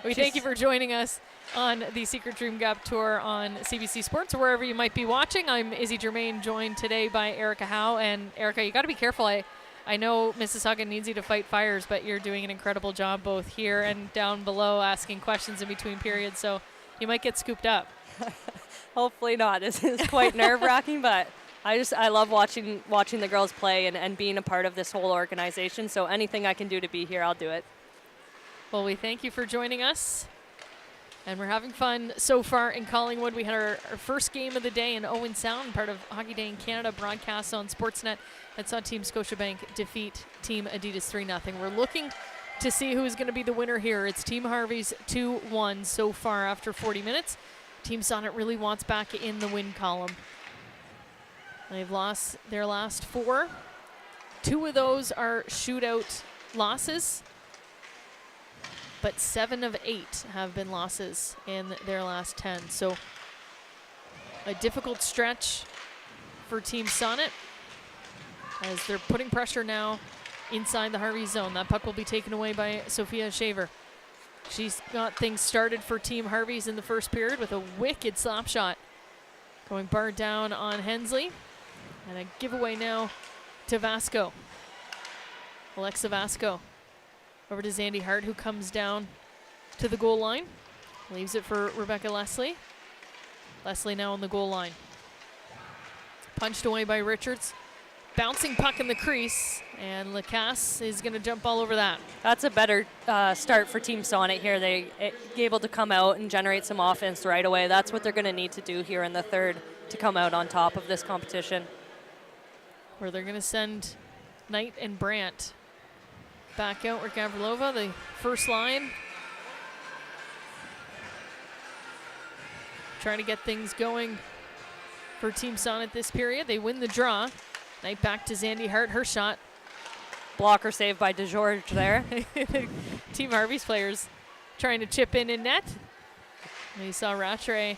We thank you for joining us on the Secret Dream Gap Tour on CBC Sports or wherever you might be watching. I'm Izzy Germain, joined today by Erica Howe. And Erica, you got to be careful. I know Mississauga needs you to fight fires, but you're doing an incredible job both here and down below asking questions in between periods, so you might get scooped up. Hopefully not. This is quite nerve-wracking, but I love watching the girls play and being a part of this whole organization, so anything I can do to be here, I'll do it. Well, we thank you for joining us. And we're having fun so far in Collingwood. We had our first game of the day in Owen Sound, part of Hockey Day in Canada, broadcast on Sportsnet, that saw Team Scotiabank defeat Team Adidas 3-0. We're looking to see who's going to be the winner here. It's Team Harvey's 2-1 so far after 40 minutes. Team Sonnet really wants back in the win column. They've lost their last 4. 2 of those are shootout losses, but 7 of 8 have been losses in their last 10. So a difficult stretch for Team Sonnet as they're putting pressure now inside the Harvey zone. That puck will be taken away by Sophia Shaver. She's got things started for Team Harvey's in the first period with a wicked slap shot going bar down on Hensley. And a giveaway now to Vasco. Alexa Vasco over to Zandy Hart, who comes down to the goal line. Leaves it for Rebecca Leslie. Leslie now on the goal line. Punched away by Richards. Bouncing puck in the crease, and Lacasse is going to jump all over that. That's a better start for Team Sonnet here. They able to come out and generate some offense right away. That's what they're going to need to do here in the third to come out on top of this competition. Where they're going to send Knight and Brandt back out with Gavrilova, the first line. Trying to get things going for Team Sonnet this period. They win the draw. Knight back to Zandy Hart, her shot. Blocker save by DeGeorge there. Team Harvey's players trying to chip in net. And you saw Rattray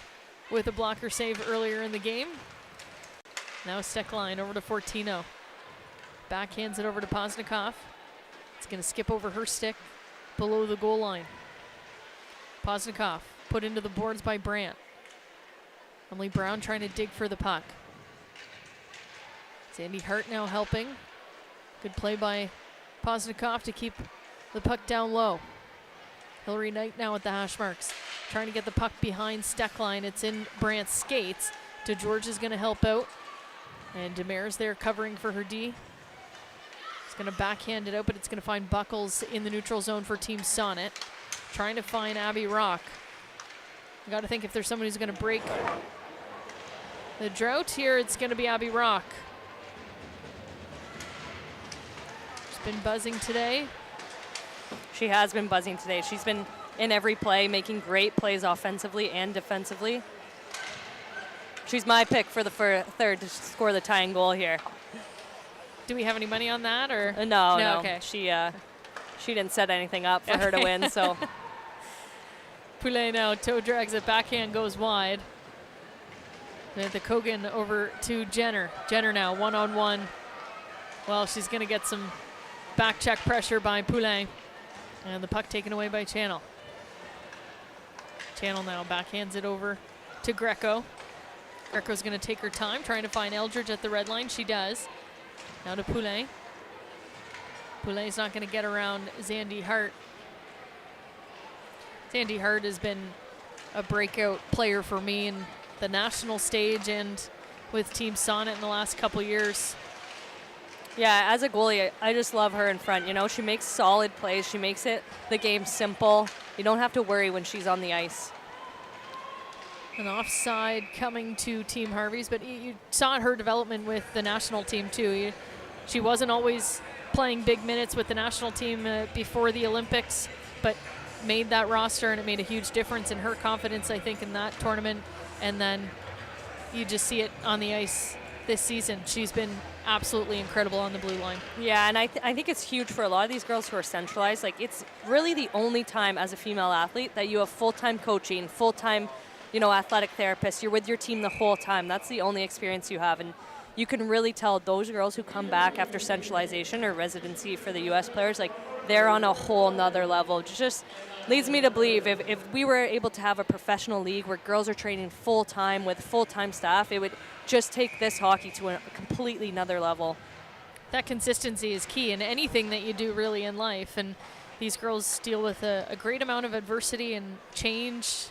with a blocker save earlier in the game. Now Stecklein over to Fortino. Backhands it over to Poznikov. It's going to skip over her stick below the goal line. Poznikov put into the boards by Brandt. Emily Brown trying to dig for the puck. Zandy Hart now helping. Good play by Poznikov to keep the puck down low. Hilary Knight now at the hash marks. Trying to get the puck behind Stecklein. It's in Brandt's skates. DeGeorge is going to help out. And Demers there covering for her D. It's going to backhand it out, but it's going to find Buckles in the neutral zone for Team Sonnet. Trying to find Abby Rock. You got to think if there's someone who's going to break the drought here, it's going to be Abby Rock. She's been buzzing today. She has been buzzing today. She's been in every play, making great plays offensively and defensively. She's my pick for the third to score the tying goal here. Do we have any money on that, or no? Okay. She didn't set anything up for her to win, so. Poulin now toe drags it, backhand goes wide. The Kogan over to Jenner. Jenner now one-on-one. Well, she's going to get some back check pressure by Poulin. And the puck taken away by Channel. Channel now backhands it over to Greco. Greco's going to take her time, trying to find Eldridge at the red line. She does. Now to Poulin. Poulin's not going to get around Zandy Hart. Zandy Hart has been a breakout player for me in the national stage and with Team Sonnet in the last couple years. Yeah, as a goalie, I just love her in front. You know, she makes solid plays. She makes the game simple. You don't have to worry when she's on the ice. An offside coming to Team Harvey's, but you saw her development with the national team too. She wasn't always playing big minutes with the national team before the Olympics, but made that roster, and it made a huge difference in her confidence, I think, in that tournament. And then you just see it on the ice this season. She's been absolutely incredible on the blue line. Yeah, and I think it's huge for a lot of these girls who are centralized. Like, it's really the only time as a female athlete that you have full-time coaching, full-time, athletic therapist. You're with your team the whole time. That's the only experience you have. And you can really tell those girls who come back after centralization or residency for the U.S. players, like, they're on a whole nother level. It just leads me to believe if we were able to have a professional league where girls are training full-time with full-time staff, it would just take this hockey to a completely another level. That consistency is key in anything that you do really in life. And these girls deal with a great amount of adversity and change,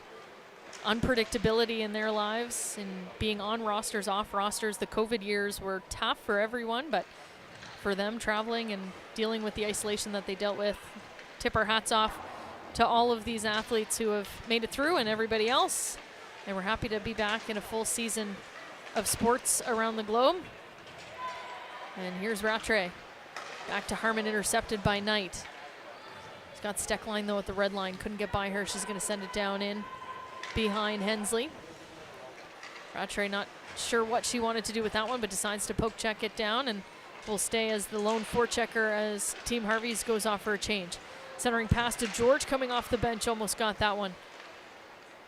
unpredictability in their lives, and being on rosters, off rosters. The COVID years were tough for everyone, but for them traveling and dealing with the isolation that they dealt with, tip our hats off to all of these athletes who have made it through and everybody else. And we're happy to be back in a full season of sports around the globe. And here's Rattray. Back to Harmon, intercepted by Knight. He's got Stecklein though at the red line. Couldn't get by her. She's going to send it down in behind Hensley. Rattray not sure what she wanted to do with that one, but decides to poke check it down and will stay as the lone forechecker as Team Harvey's goes off for a change. Centering pass to George, coming off the bench, almost got that one.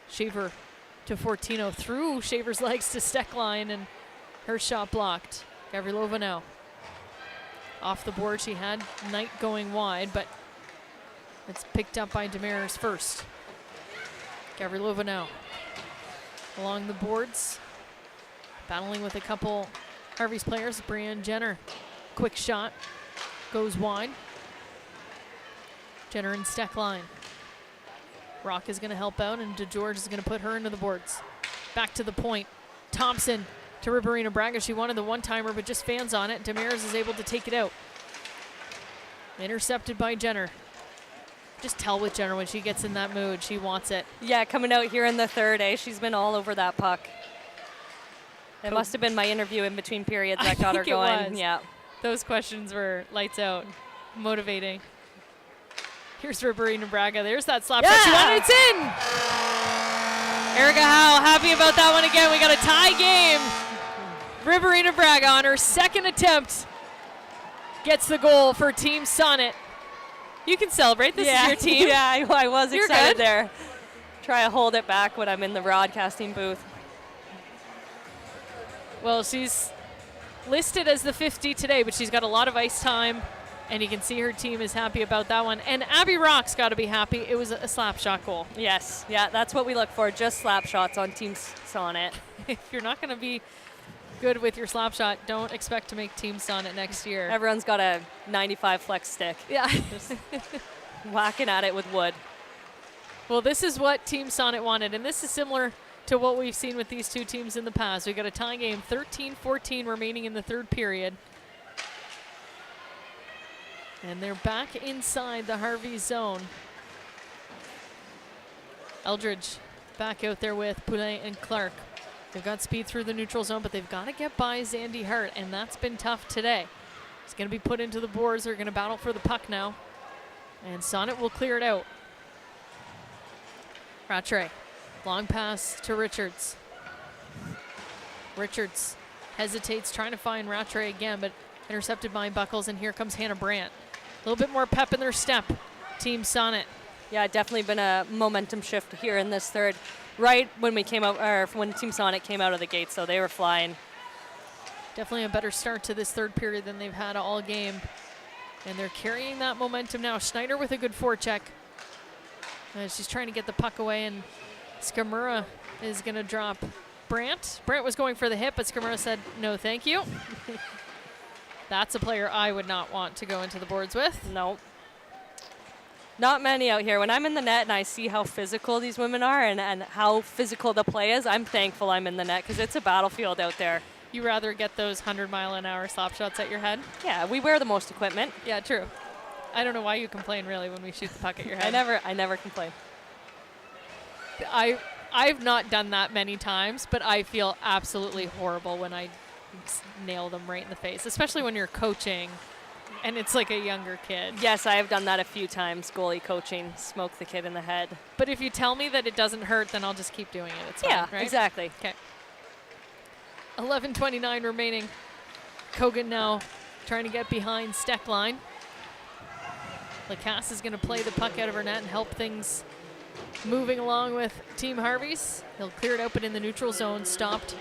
Shaver to Fortino, through Shaver's legs to Stecklein, and her shot blocked. Gavrilova now. Off the board, she had Knight going wide, but it's picked up by Demers first. Gavrilova now. Along the boards, battling with a couple Harvey's players. Brianne Jenner, quick shot, goes wide. Jenner and Stecklein. Rock is going to help out, and DeGeorge is going to put her into the boards. Back to the point. Thompson to Riberina Braga. She wanted the one-timer, but just fans on it. Demers is able to take it out. Intercepted by Jenner. Just tell with Jenner when she gets in that mood. She wants it. Yeah, coming out here in the third, She's been all over that puck. It must have been my interview in between periods that got her going. Was. Yeah. Those questions were lights out, motivating. Here's Riverina Braga. There's that slap shot she wanted. It's in! Erica Howe happy about that one again. We got a tie game. Riverina Braga on her second attempt gets the goal for Team Sonnet. You can celebrate. This is your team. Yeah, I was You're excited good. there. Try to hold it back when I'm in the broadcasting booth. Well, she's listed as the 50 today, but she's got a lot of ice time, and you can see her team is happy about that one. And Abby Rock's got to be happy. It was a slap shot goal. Yes, yeah, that's what we look for, just slap shots on Team Sonnet. If you're not going to be good with your slap shot, don't expect to make Team Sonnet next year. Everyone's got a 95 flex stick. Yeah. Just whacking at it with wood. Well, this is what Team Sonnet wanted, and this is similar to what we've seen with these two teams in the past. We got a tie game, 13-14 remaining in the third period. And they're back inside the Harvey zone. Eldridge back out there with Poulin and Clark. They've got speed through the neutral zone, but they've got to get by Zandy Hart, and that's been tough today. It's going to be put into the boards. They're going to battle for the puck now. And Sonnet will clear it out. Rattray, long pass to Richards. Richards hesitates, trying to find Rattray again, but intercepted by Buckles, and here comes Hannah Brandt. A little bit more pep in their step, Team Sonnet. Yeah, definitely been a momentum shift here in this third. Right when we came out, or when Team Sonnet came out of the gate, so they were flying. Definitely a better start to this third period than they've had all game. And they're carrying that momentum now. Schneider with a good forecheck. She's trying to get the puck away, and Skamura is going to drop Brandt. Brandt was going for the hit, but Skamura said, no, thank you. That's a player I would not want to go into the boards with. No. Not many out here. When I'm in the net and I see how physical these women are and how physical the play is, I'm thankful I'm in the net because it's a battlefield out there. You rather get those 100-mile-an-hour slap shots at your head? Yeah, we wear the most equipment. Yeah, true. I don't know why you complain, really, when we shoot the puck at your head. I never complain. I've not done that many times, but I feel absolutely horrible when I nail them right in the face, especially when you're coaching and it's like a younger kid. Yes, I have done that a few times, goalie coaching, smoke the kid in the head. But if you tell me that it doesn't hurt, then I'll just keep doing it. It's fine, right? Exactly. Okay. 11:29 remaining. Kogan now trying to get behind Stecklein. Lacasse is going to play the puck out of her net and help things moving along with Team Harvey's. He'll clear it open in the neutral zone, stopped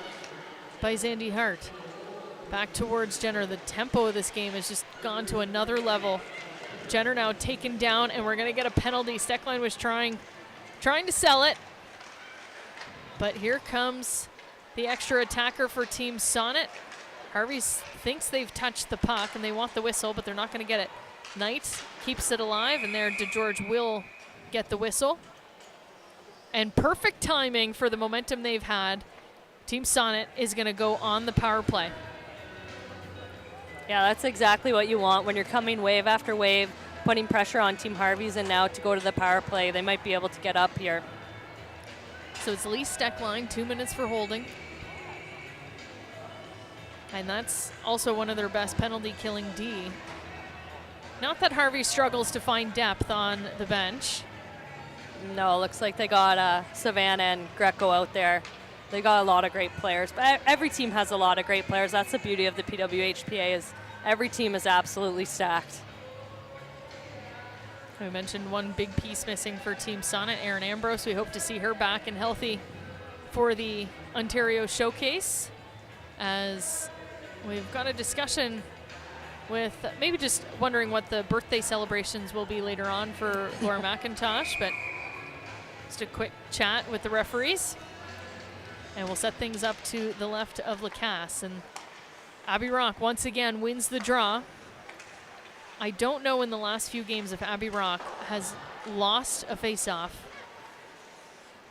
by Zandy Hart. Back towards Jenner. The tempo of this game has just gone to another level. Jenner now taken down, and we're going to get a penalty. Stecklein was trying to sell it. But here comes the extra attacker for Team Sonnet. Harvey thinks they've touched the puck, and they want the whistle, but they're not going to get it. Knight keeps it alive, and there DeGeorge will get the whistle. And perfect timing for the momentum they've had. Team Sonnet is going to go on the power play. Yeah, that's exactly what you want when you're coming wave after wave, putting pressure on Team Harvey's, and now to go to the power play. They might be able to get up here. So it's Lee Stecklein, 2 minutes for holding. And that's also one of their best penalty killing D. Not that Harvey struggles to find depth on the bench. No, looks like they got Savannah and Greco out there. They got a lot of great players, but every team has a lot of great players. That's the beauty of the PWHPA is every team is absolutely stacked. We mentioned one big piece missing for Team Sonnet, Erin Ambrose. We hope to see her back and healthy for the Ontario Showcase, as we've got a discussion with maybe just wondering what the birthday celebrations will be later on for Laura McIntosh, but just a quick chat with the referees. And we'll set things up to the left of Lacasse. And Abby Rock once again wins the draw. I don't know in the last few games if Abby Rock has lost a face-off.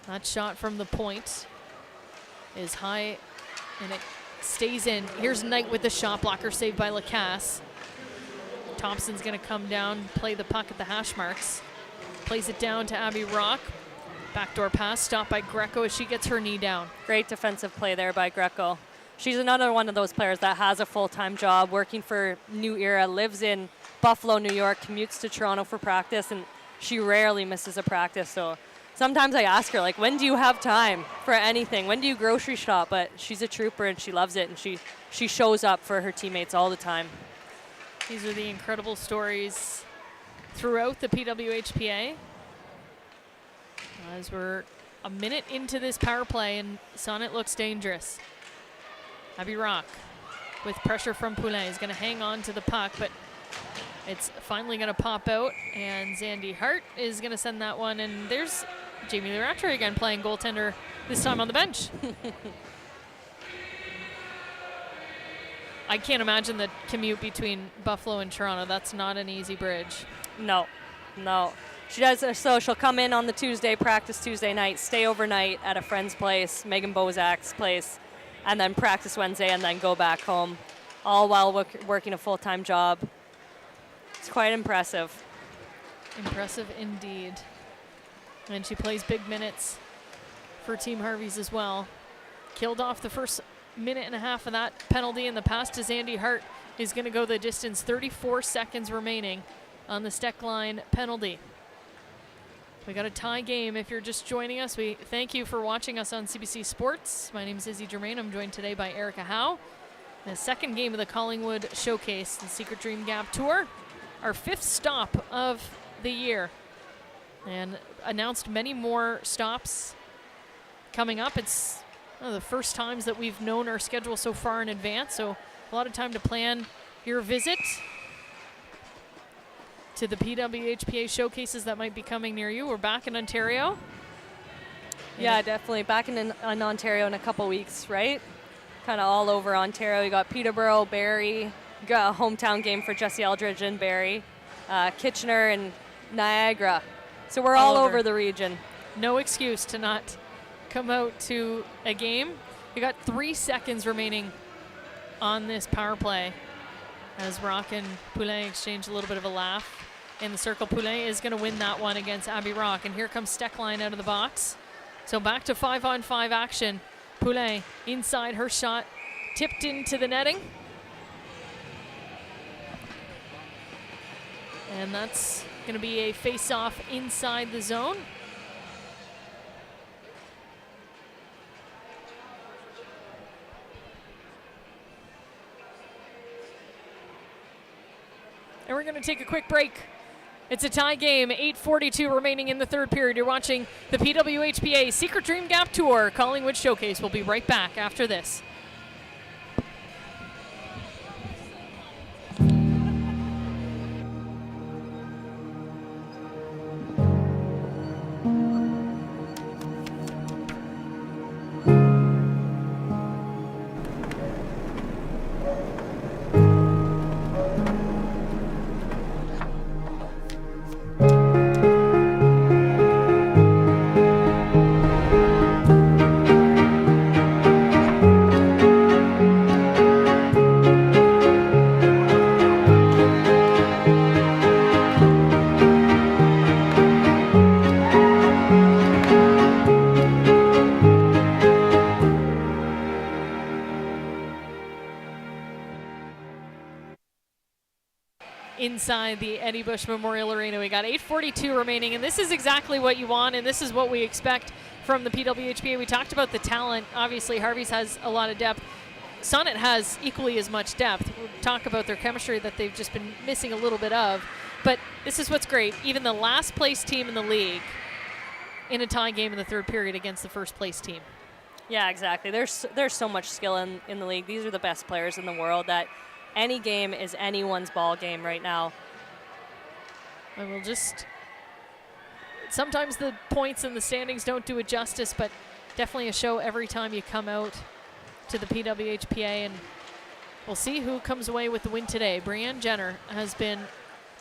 That shot from the point is high, and it stays in. Here's Knight with the shot blocker, saved by Lacasse. Thompson's going to come down, play the puck at the hash marks. Plays it down to Abby Rock. Backdoor pass, stopped by Greco as she gets her knee down. Great defensive play there by Greco. She's another one of those players that has a full-time job, working for New Era, lives in Buffalo, New York, commutes to Toronto for practice, and she rarely misses a practice. So sometimes I ask her, like, when do you have time for anything? When do you grocery shop? But she's a trooper and she loves it, and she shows up for her teammates all the time. These are the incredible stories throughout the PWHPA. As we're a minute into this power play, and Sonnet looks dangerous. Abby Rock with pressure from Poulin is going to hang on to the puck, but it's finally going to pop out, and Zandy Hart is going to send that one, and there's Jamie Leratre again playing goaltender, this time on the bench. I can't imagine the commute between Buffalo and Toronto. That's not an easy bridge. No. She does, so she'll come in on the Tuesday, practice Tuesday night, stay overnight at a friend's place, Megan Bozak's place, and then practice Wednesday and then go back home, all while working a full-time job. It's quite impressive. Impressive indeed. And she plays big minutes for Team Harvey's as well. Killed off the first minute and a half of that penalty, and the pass to Zandy Hart is going to go the distance. 34 seconds remaining on the Stecklein penalty. We got a tie game. If you're just joining us, we thank you for watching us on CBC Sports. My name is Izzy Germain. I'm joined today by Erica Howe. The second game of the Collingwood Showcase, the Secret Dream Gap Tour. Our 5th stop of the year. And announced many more stops coming up. It's one of the first times that we've known our schedule so far in advance, so a lot of time to plan your visit to the PWHPA showcases that might be coming near you. We're back in Ontario. Yeah, definitely. Back in Ontario in a couple weeks, right? Kind of all over Ontario. You got Peterborough, Barrie. You got a hometown game for Jesse Eldridge and Barrie. Kitchener and Niagara. So we're all over the region. No excuse to not come out to a game. You got 3 seconds remaining on this power play as Rock and Poulin exchange a little bit of a laugh in the circle. Poulin is going to win that one against Abby Rock, and here comes Stecklein out of the box. So back to 5-on-5 action. Poulin inside, her shot tipped into the netting. And that's going to be a face-off inside the zone. And we're going to take a quick break. It's a tie game, 8:42 remaining in the third period. You're watching the PWHPA Secret Dream Gap Tour Collingwood Showcase. We'll be right back after this. Inside the Eddie Bush Memorial Arena. We got 8:42 remaining, and this is exactly what you want, and this is what we expect from the PWHPA. We talked about the talent. Obviously, Harvey's has a lot of depth. Sonnet has equally as much depth. We'll talk about their chemistry that they've just been missing a little bit of, but this is what's great. Even the last place team in the league in a tie game in the third period against the first place team. Yeah, exactly. There's so much skill in the league. These are the best players in the world. That any game is anyone's ball game right now. And we'll just, sometimes the points and the standings don't do it justice, but definitely a show every time you come out to the PWHPA, and we'll see who comes away with the win today. Brianne Jenner has been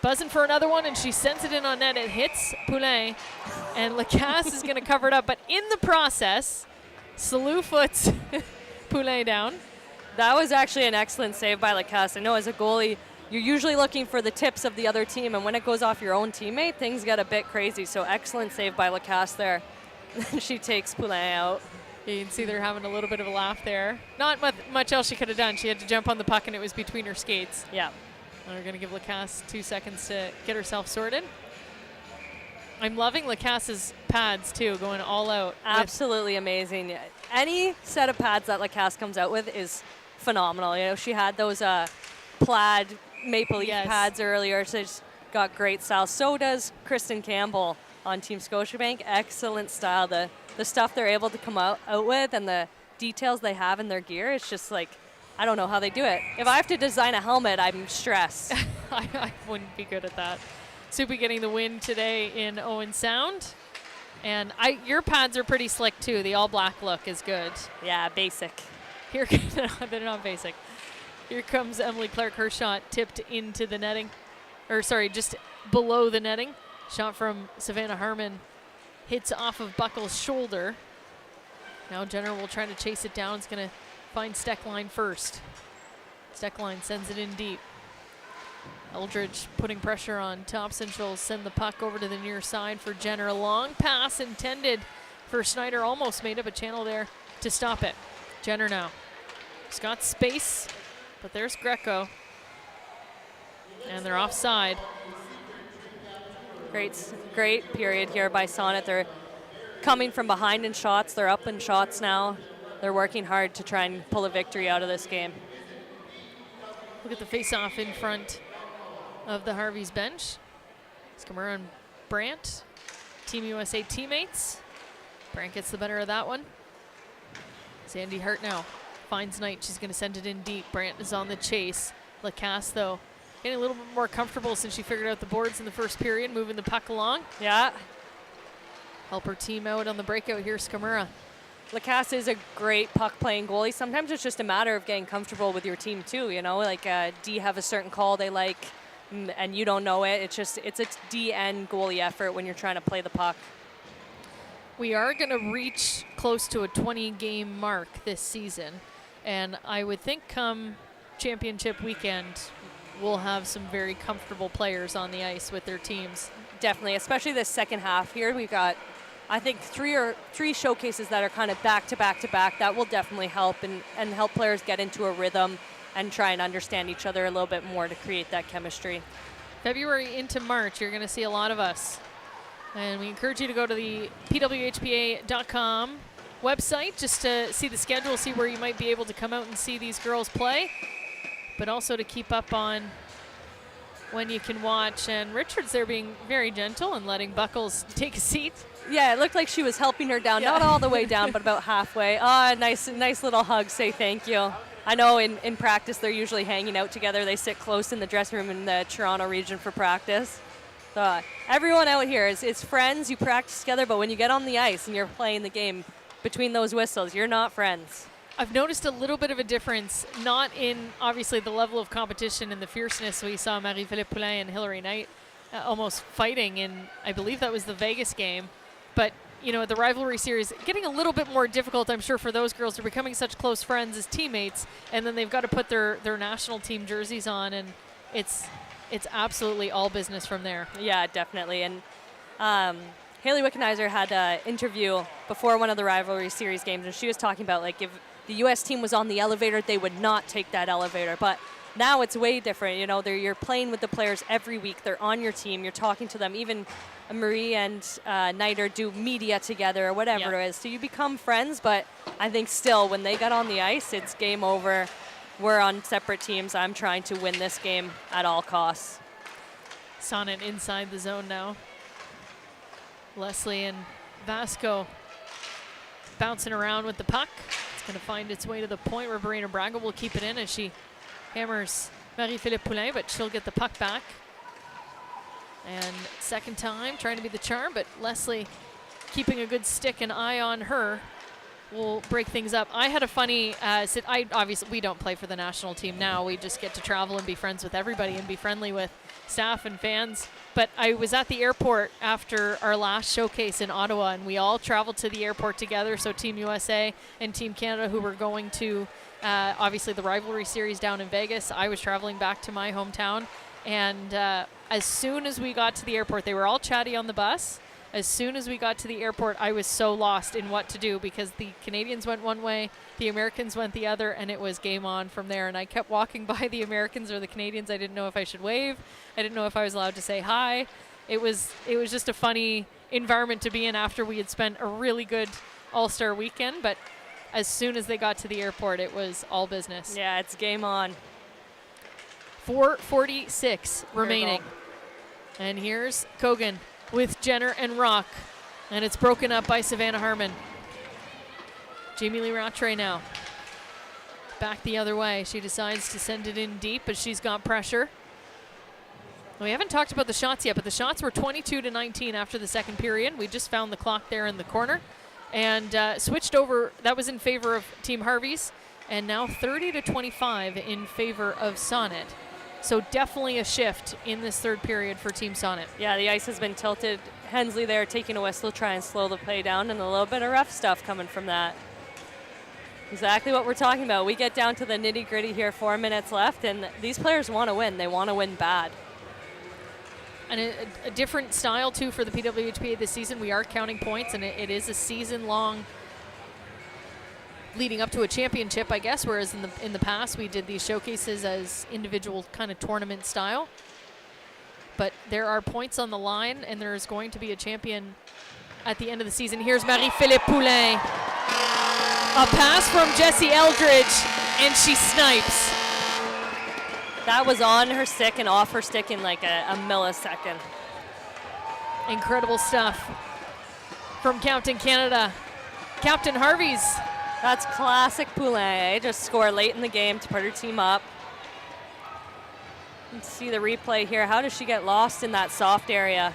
buzzing for another one, and she sends it in on net. It hits Poulin, and Lacasse is going to cover it up, but in the process, Salou foots Poulin down. That was actually an excellent save by Lacasse. I know as a goalie, you're usually looking for the tips of the other team, and when it goes off your own teammate, things get a bit crazy. So excellent save by Lacasse there. She takes Poulin out. You can see they're having a little bit of a laugh there. Not much else she could have done. She had to jump on the puck, and it was between her skates. Yeah. And we're going to give Lacasse 2 seconds to get herself sorted. I'm loving Lacasse's pads too, going all out. Absolutely amazing. Any set of pads that Lacasse comes out with is phenomenal. You know, she had those plaid maple leaf pads earlier, so she's got great style. So does Kristen Campbell on Team Scotiabank. Excellent style. The stuff they're able to come out with and the details they have in their gear, it's just like, I don't know how they do it. If I have to design a helmet, I'm stressed. I wouldn't be good at that. Soupy getting the win today in Owen Sound. And your pads are pretty slick too. The all black look is good. Yeah, basic. They're not basic. Here comes Emily Clark. Her shot tipped into the netting. Or sorry, just below the netting. Shot from Savannah Harmon hits off of Buckle's shoulder. Now Jenner will try to chase it down. It's going to find Stecklein first. Stecklein sends it in deep. Eldridge putting pressure on Thompson. She'll send the puck over to the near side for Jenner. A long pass intended for Schneider. Almost made up a channel there to stop it. Jenner now. She's got space, but there's Greco. And they're offside. Great period here by Sonnet. They're coming from behind in shots. They're up in shots now. They're working hard to try and pull a victory out of this game. Look at the face-off in front of the Harvey's bench. Skamura and Brandt, Team USA teammates. Brandt gets the better of that one. Sandy Hart now finds Knight. She's going to send it in deep. Brandt is on the chase. Lacasse, though, getting a little bit more comfortable since she figured out the boards in the first period, moving the puck along. Yeah. Help her team out on the breakout here, Skamura. Lacasse is a great puck-playing goalie. Sometimes it's just a matter of getting comfortable with your team too, you know? Like, do you have a certain call they like and you don't know it? It's a DN goalie effort when you're trying to play the puck. We are going to reach close to a 20-game mark this season, and I would think come championship weekend, we'll have some very comfortable players on the ice with their teams. Definitely, especially this second half here. We've got, I think, three showcases that are kind of back to back to back. That will definitely help and help players get into a rhythm and try and understand each other a little bit more to create that chemistry. February into March, you're going to see a lot of us. And we encourage you to go to the PWHPA.com website just to see the schedule, see where you might be able to come out and see these girls play, but also to keep up on when you can watch. And Richards there being very gentle and letting Buckles take a seat. Yeah, it looked like she was helping her down, not all the way down, but about halfway. Nice little hug, say thank you. I know in practice they're usually hanging out together. They sit close in the dressing room in the Toronto region for practice. So everyone out here is friends. You practice together, but when you get on the ice and you're playing the game between those whistles, you're not friends. I've noticed a little bit of a difference, not in obviously the level of competition and the fierceness we saw Marie-Philippe Poulin and Hilary Knight almost fighting in, I believe that was the Vegas game. But, you know, the rivalry series getting a little bit more difficult, I'm sure, for those girls. They're becoming such close friends as teammates, and then they've got to put their national team jerseys on, and it's absolutely all business from there. Yeah, definitely. And Haley Wickenheiser had an interview before one of the rivalry series games, and she was talking about, like, if the U.S. team was on the elevator, they would not take that elevator. But now it's way different. You know, you're playing with the players every week. They're on your team. You're talking to them. Even Marie and Nider do media together or whatever it is. So you become friends, but I think still when they got on the ice, it's game over. We're on separate teams. I'm trying to win this game at all costs. Sonnet inside the zone now. Leslie and Vasco bouncing around with the puck. It's going to find its way to the point where Verena Braga will keep it in as she hammers Marie-Philippe Poulin, but she'll get the puck back. And second time, trying to be the charm, but Leslie keeping a good stick and eye on her will break things up. I had a funny obviously we don't play for the national team now. We just get to travel and be friends with everybody and be friendly with staff and fans. But I was at the airport after our last showcase in Ottawa, and we all traveled to the airport together. So Team USA and Team Canada, who were going to obviously the rivalry series down in Vegas. I was traveling back to my hometown. And as soon as we got to the airport, they were all chatty on the bus. As soon as we got to the airport, I was so lost in what to do because the Canadians went one way, the Americans went the other, and it was game on from there. And I kept walking by the Americans or the Canadians. I didn't know if I should wave. I didn't know if I was allowed to say hi. it was just a funny environment to be in after we had spent a really good All-Star weekend. But as soon as they got to the airport, it was all business. Yeah, it's game on. 4:46 remaining. And here's Kogan with Jenner and Rock. And it's broken up by Savannah Harmon. Jamie Lee Rattray now. Back the other way. She decides to send it in deep, but she's got pressure. We haven't talked about the shots yet, but the shots were 22-19 after the second period. We just found the clock there in the corner and switched over. That was in favor of Team Harvey's, and now 30-25 in favor of Sonnet. So definitely a shift in this third period for Team Sonnet. Yeah, the ice has been tilted. Hensley there taking a whistle, try and slow the play down, and a little bit of rough stuff coming from that. Exactly what we're talking about. We get down to the nitty-gritty here, 4 minutes left, and these players want to win. They want to win bad. And a different style, too, for the PWHPA this season. We are counting points, and it is a season-long leading up to a championship, I guess, whereas in the past we did these showcases as individual kind of tournament style. But there are points on the line, and there is going to be a champion at the end of the season. Here's Marie-Philippe Poulin. A pass from Jessie Eldridge, and she snipes. That was on her stick and off her stick in like a millisecond. Incredible stuff from Captain Canada. Captain Harvey's. That's classic Poulin. Just score late in the game to put her team up. Let's see the replay here. How does she get lost in that soft area?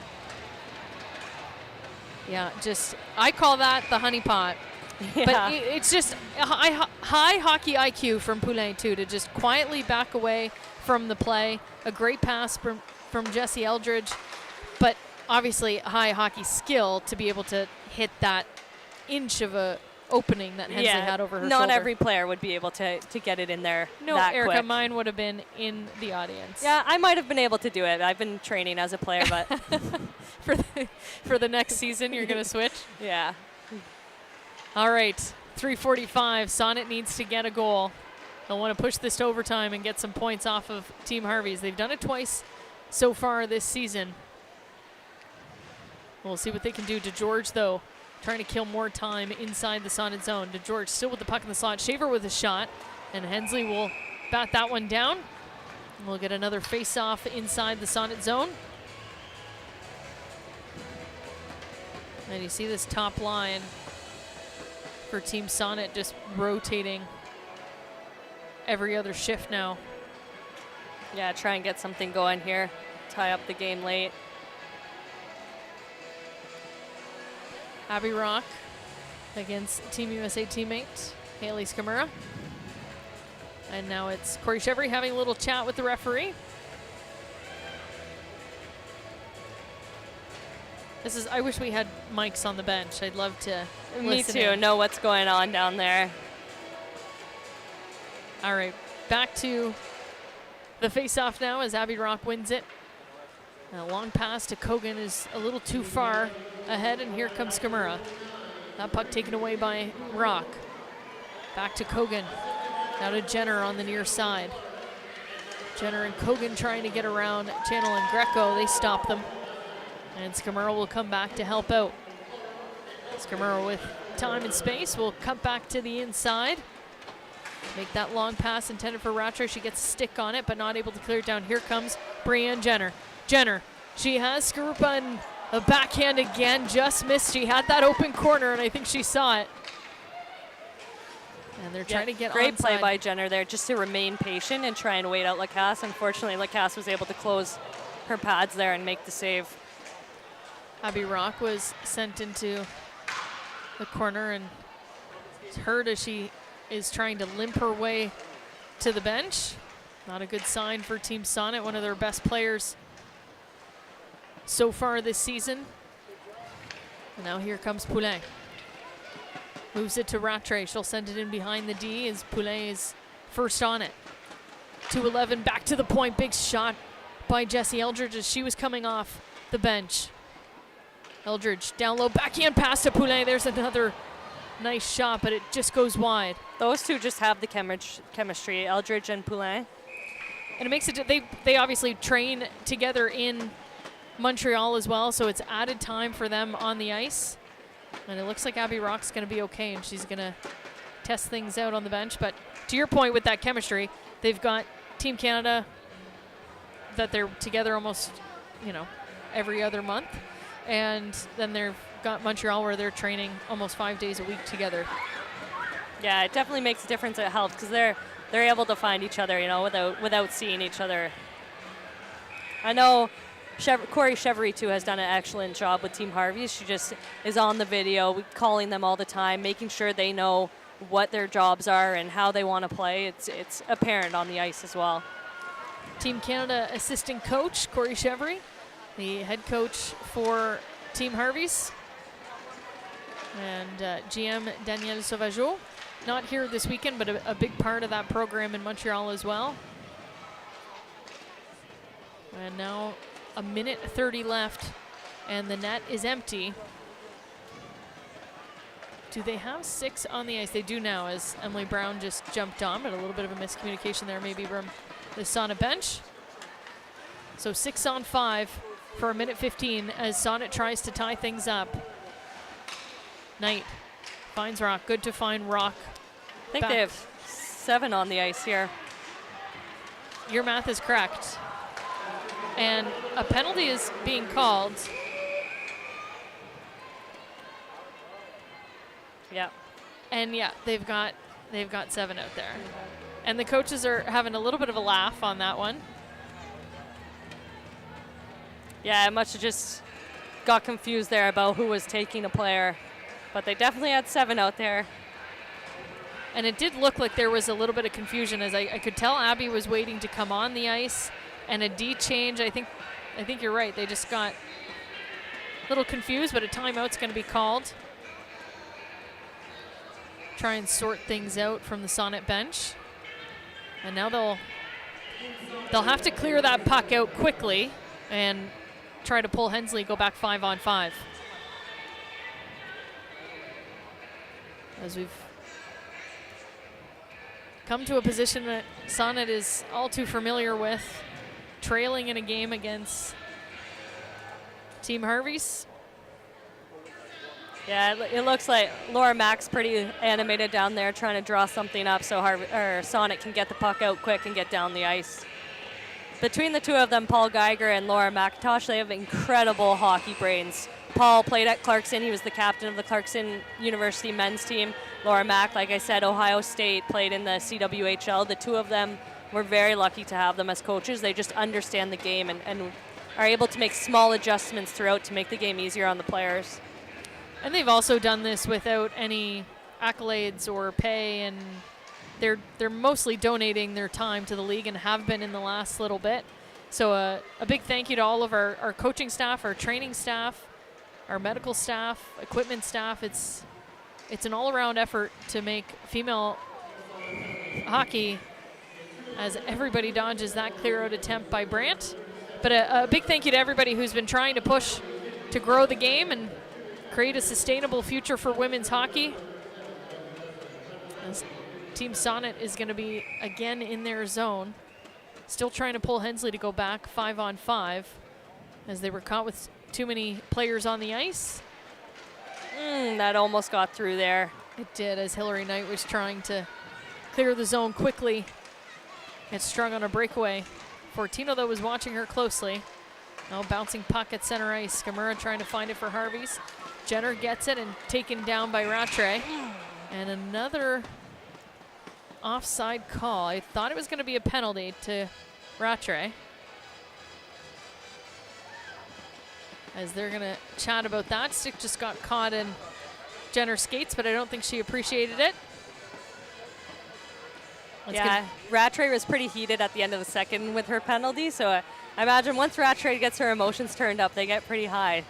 Yeah, just, I call that the honeypot. Yeah. But it's just high hockey IQ from Poulin, too, to just quietly back away from the play. A great pass from Jessie Eldridge, but obviously high hockey skill to be able to hit that inch of a opening that Hensley had over her shoulder. Not every player would be able to get it in there. No, that Erica, quick. mine would have been in the audience. Yeah, I might have been able to do it. I've been training as a player, but for the next season, you're going to switch? Yeah. All right, 3:45. Sonnet needs to get a goal. They'll want to push this to overtime and get some points off of Team Harvey's. They've done it twice so far this season. We'll see what they can do. DeGeorge, though, trying to kill more time inside the Sonnet zone. DeGeorge still with the puck in the slot. Shaver with a shot, and Hensley will bat that one down. We'll get another face-off inside the Sonnet zone. And you see this top line for Team Sonnet just rotating every other shift now. Yeah, try and get something going here. Tie up the game late. Abby Rock against Team USA teammate Haley Skamura. And now it's Corey Chevry having a little chat with the referee. I wish we had mics on the bench. I'd love to listen Me too, in. know what's going on down there. All right, back to the face-off now as Abby Rock wins it. And a long pass to Kogan is a little too far ahead, and here comes Skamura. That puck taken away by Rock. Back to Kogan. Now to Jenner on the near side. Jenner and Kogan trying to get around Channel and Greco. They stop them. And Skamura will come back to help out. Skamura with time and space will cut back to the inside. Make that long pass intended for Rattray. She gets a stick on it, but not able to clear it down. Here comes Brianne Jenner. Jenner, she has Skarupa and a backhand again, just missed. She had that open corner, and I think she saw it. And they're trying to get great onside. play by Jenner there, just to remain patient and try and wait out Lacasse. Unfortunately, Lacasse was able to close her pads there and make the save. Abby Rock was sent into the corner and it's hurt as she is trying to limp her way to the bench. Not a good sign for Team Sonnet, one of their best players so far this season. And now here comes Poulin. Moves it to Rattray. She'll send it in behind the D as Poulin is first on it. 2-11 back to the point. Big shot by Jessie Eldridge as she was coming off the bench. Eldridge down low, backhand pass to Poulin. There's another nice shot, but it just goes wide. Those two just have the chemistry, Eldridge and Poulin. And it makes it, they obviously train together in Montreal as well, so it's added time for them on the ice. And it looks like Abby Rock's going to be okay, and she's going to test things out on the bench. But to your point with that chemistry, they've got Team Canada that they're together almost, every other month. And then they've got Montreal where they're training almost 5 days a week together. Yeah, it definitely makes a difference. It helps because they're able to find each other, without seeing each other. I know Corey Chevery, too, has done an excellent job with Team Harvey. She just is on the video, calling them all the time, making sure they know what their jobs are and how they want to play. It's apparent on the ice as well. Team Canada assistant coach, Corey Chevery, the head coach for Team Harvey's. And GM Danielle Sauvageau, not here this weekend, but a big part of that program in Montreal as well. And now a minute 30 left, and the net is empty. Do they have 6 on the ice? They do now, as Emily Brown just jumped on, but a little bit of a miscommunication there maybe from the Sonnet bench. So 6 on 5 for a minute 15 as Sonnet tries to tie things up. Knight finds Rock. Good to find Rock. I think they have 7 on the ice here. Your math is correct. And a penalty is being called. Yeah. And yeah, they've got 7 out there. And the coaches are having a little bit of a laugh on that one. Yeah, I must have just got confused there about who was taking a player. But they definitely had 7 out there. And it did look like there was a little bit of confusion, as I could tell Abby was waiting to come on the ice. And a D change, I think you're right. They just got a little confused, but a timeout's going to be called. Try and sort things out from the Sonnet bench. And now they'll have to clear that puck out quickly and try to pull Hensley, go back 5 on 5. As we've come to a position that Sonnet is all too familiar with, trailing in a game against Team Harvey's. Yeah, it looks like Laura Mack's pretty animated down there trying to draw something up so Sonnet can get the puck out quick and get down the ice. Between the two of them, Paul Geiger and Laura McIntosh, they have incredible hockey brains. Paul played at Clarkson. He was the captain of the Clarkson University men's team. Laura Mack, like I said, Ohio State, played in the CWHL. The two of them, we're very lucky to have them as coaches. They just understand the game and are able to make small adjustments throughout to make the game easier on the players. And they've also done this without any accolades or pay, and they're mostly donating their time to the league and have been in the last little bit. So a big thank you to all of our coaching staff, our training staff, our medical staff, equipment staff. It's an all-around effort to make female hockey, as everybody dodges that clear-out attempt by Brandt. But a big thank you to everybody who's been trying to push to grow the game and create a sustainable future for women's hockey. As Team Sonnet is going to be again in their zone. Still trying to pull Hensley to go back 5 on 5 as they were caught with too many players on the ice. That almost got through there. It did, as Hilary Knight was trying to clear the zone quickly. It's strung on a breakaway. Fortino, though, was watching her closely. Now bouncing puck at center ice. Skamura trying to find it for Harvey's. Jenner gets it and taken down by Rattray. And another offside call. I thought it was going to be a penalty to Rattray, as they're going to chat about that. Stick just got caught in Jenner's skates, but I don't think she appreciated it. Yeah, Rattray was pretty heated at the end of the second with her penalty, so I imagine once Rattray gets her emotions turned up, they get pretty high.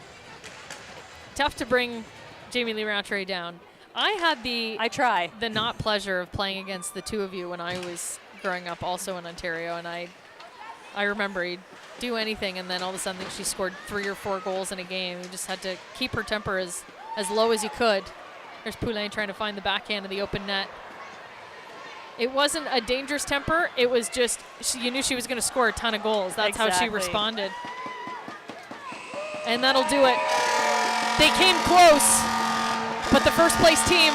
Tough to bring Jamie Lee Rattray down. I had the not pleasure of playing against the two of you when I was growing up, also in Ontario, and I remember he'd do anything, and then all of a sudden she scored 3 or 4 goals in a game. You just had to keep her temper as low as you could. There's Poulin trying to find the backhand of the open net. It wasn't a dangerous temper. It was just, you knew she was going to score a ton of goals. That's how she responded. and that'll do it. They came close, but the first place team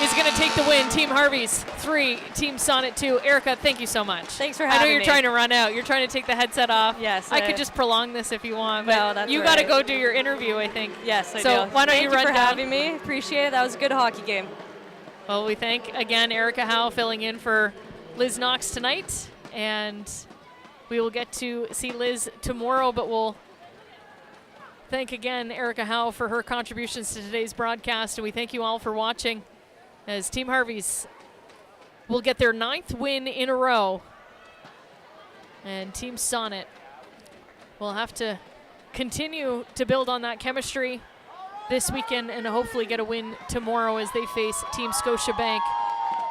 is going to take the win. Team Harvey's 3, Team Sonnet 2. Erica, thank you so much. Thanks for having me. I know you're trying to run out. You're trying to take the headset off. Yes. I could just prolong this if you want, but no, that's you all got to right. go do your interview, I think. Yes, I do. So why don't Thank you run for down? having me. Appreciate it. That was a good hockey game. Well, we thank, again, Erica Howe filling in for Liz Knox tonight, and we will get to see Liz tomorrow, but we'll thank again Erica Howe for her contributions to today's broadcast, and we thank you all for watching as Team Harvey's will get their 9th win in a row, and Team Sonnet will have to continue to build on that chemistry this weekend and hopefully get a win tomorrow as they face Team Scotiabank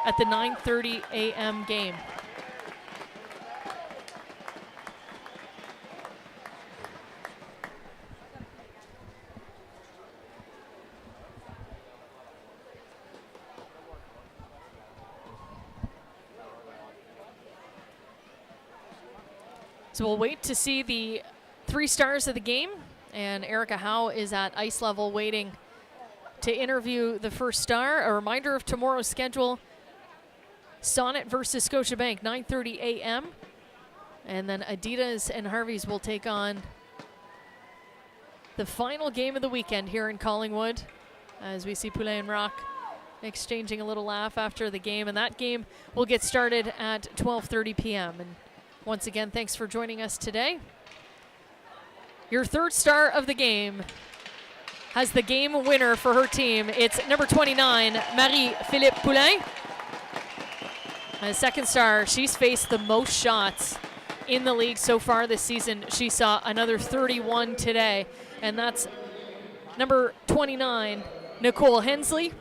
at the 9:30 a.m. game. So we'll wait to see the 3 stars of the game, and Erica Howe is at ice level waiting to interview the first star. A reminder of tomorrow's schedule: Sonnet versus Scotiabank, 9:30 a.m. And then Adidas and Harvey's will take on the final game of the weekend here in Collingwood, as we see Poulin and Rock exchanging a little laugh after the game. And that game will get started at 12:30 p.m. And once again, thanks for joining us today. Your 3rd star of the game has the game winner for her team. It's number 29, Marie-Philippe Poulin. And 2nd star, she's faced the most shots in the league so far this season. She saw another 31 today, and that's number 29, Nicole Hensley.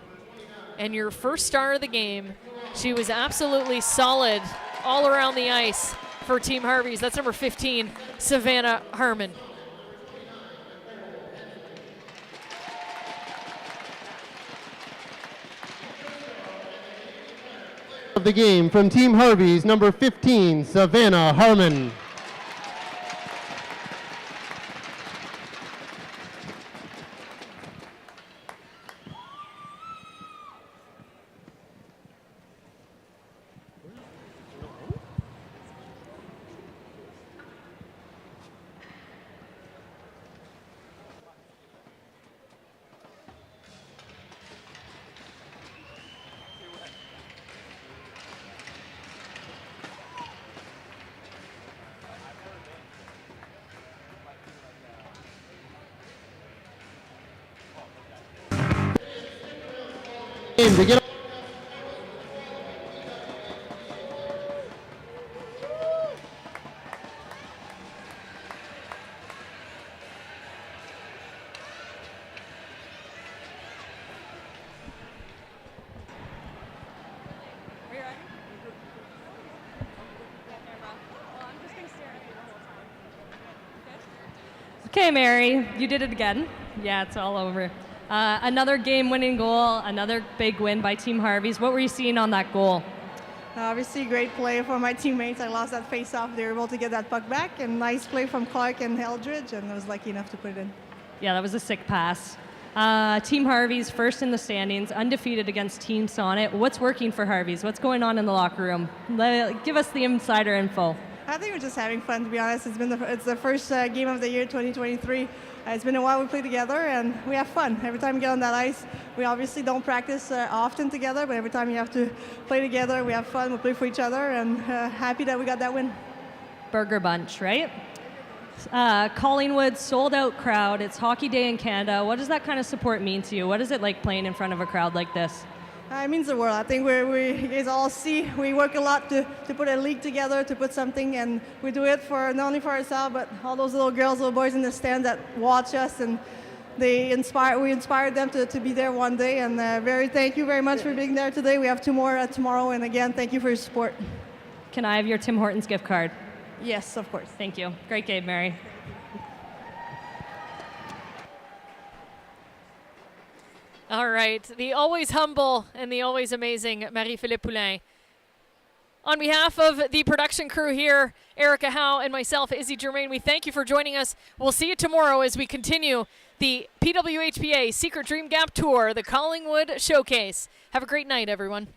And your 1st star of the game, she was absolutely solid all around the ice for Team Harvey's. That's number 15, Savannah Harmon. Of the game from Team Harvey's, number 15, Savannah Harmon. To get Okay, Mary, you did it again. Yeah, it's all over. Another game-winning goal, another big win by Team Harvey's. What were you seeing on that goal? Obviously, great play for my teammates. I lost that face-off. They were able to get that puck back, and nice play from Clark and Eldridge, and I was lucky enough to put it in. Yeah, that was a sick pass. Team Harvey's 1st in the standings, undefeated against Team Sonnet. What's working for Harvey's? What's going on in the locker room? Give us the insider info. I think we're just having fun, to be honest. It's the first game of the year, 2023. It's been a while we play together, and we have fun. Every time we get on that ice, we obviously don't practice often together, but every time you have to play together, we have fun, we play for each other, and happy that we got that win. Burger Bunch, right? Collingwood, sold-out crowd. It's Hockey Day in Canada. What does that kind of support mean to you? What is it like playing in front of a crowd like this? It means the world. I think you guys all see we work a lot to put a league together, to put something, and we do it for not only for ourselves, but all those little girls, little boys in the stand that watch us, and we inspired them to be there one day. And thank you very much for being there today. We have 2 more tomorrow, and again, thank you for your support. Can I have your Tim Hortons gift card? Yes, of course. Thank you. Great game, Mary. All right, the always humble and the always amazing Marie-Philippe Poulin On behalf of the production crew here, Erica Howe and myself, Izzy Germain, we thank you for joining us. We'll see you tomorrow as we continue the PWHPA Secret Dream Gap Tour, the Collingwood Showcase. Have a great night, everyone.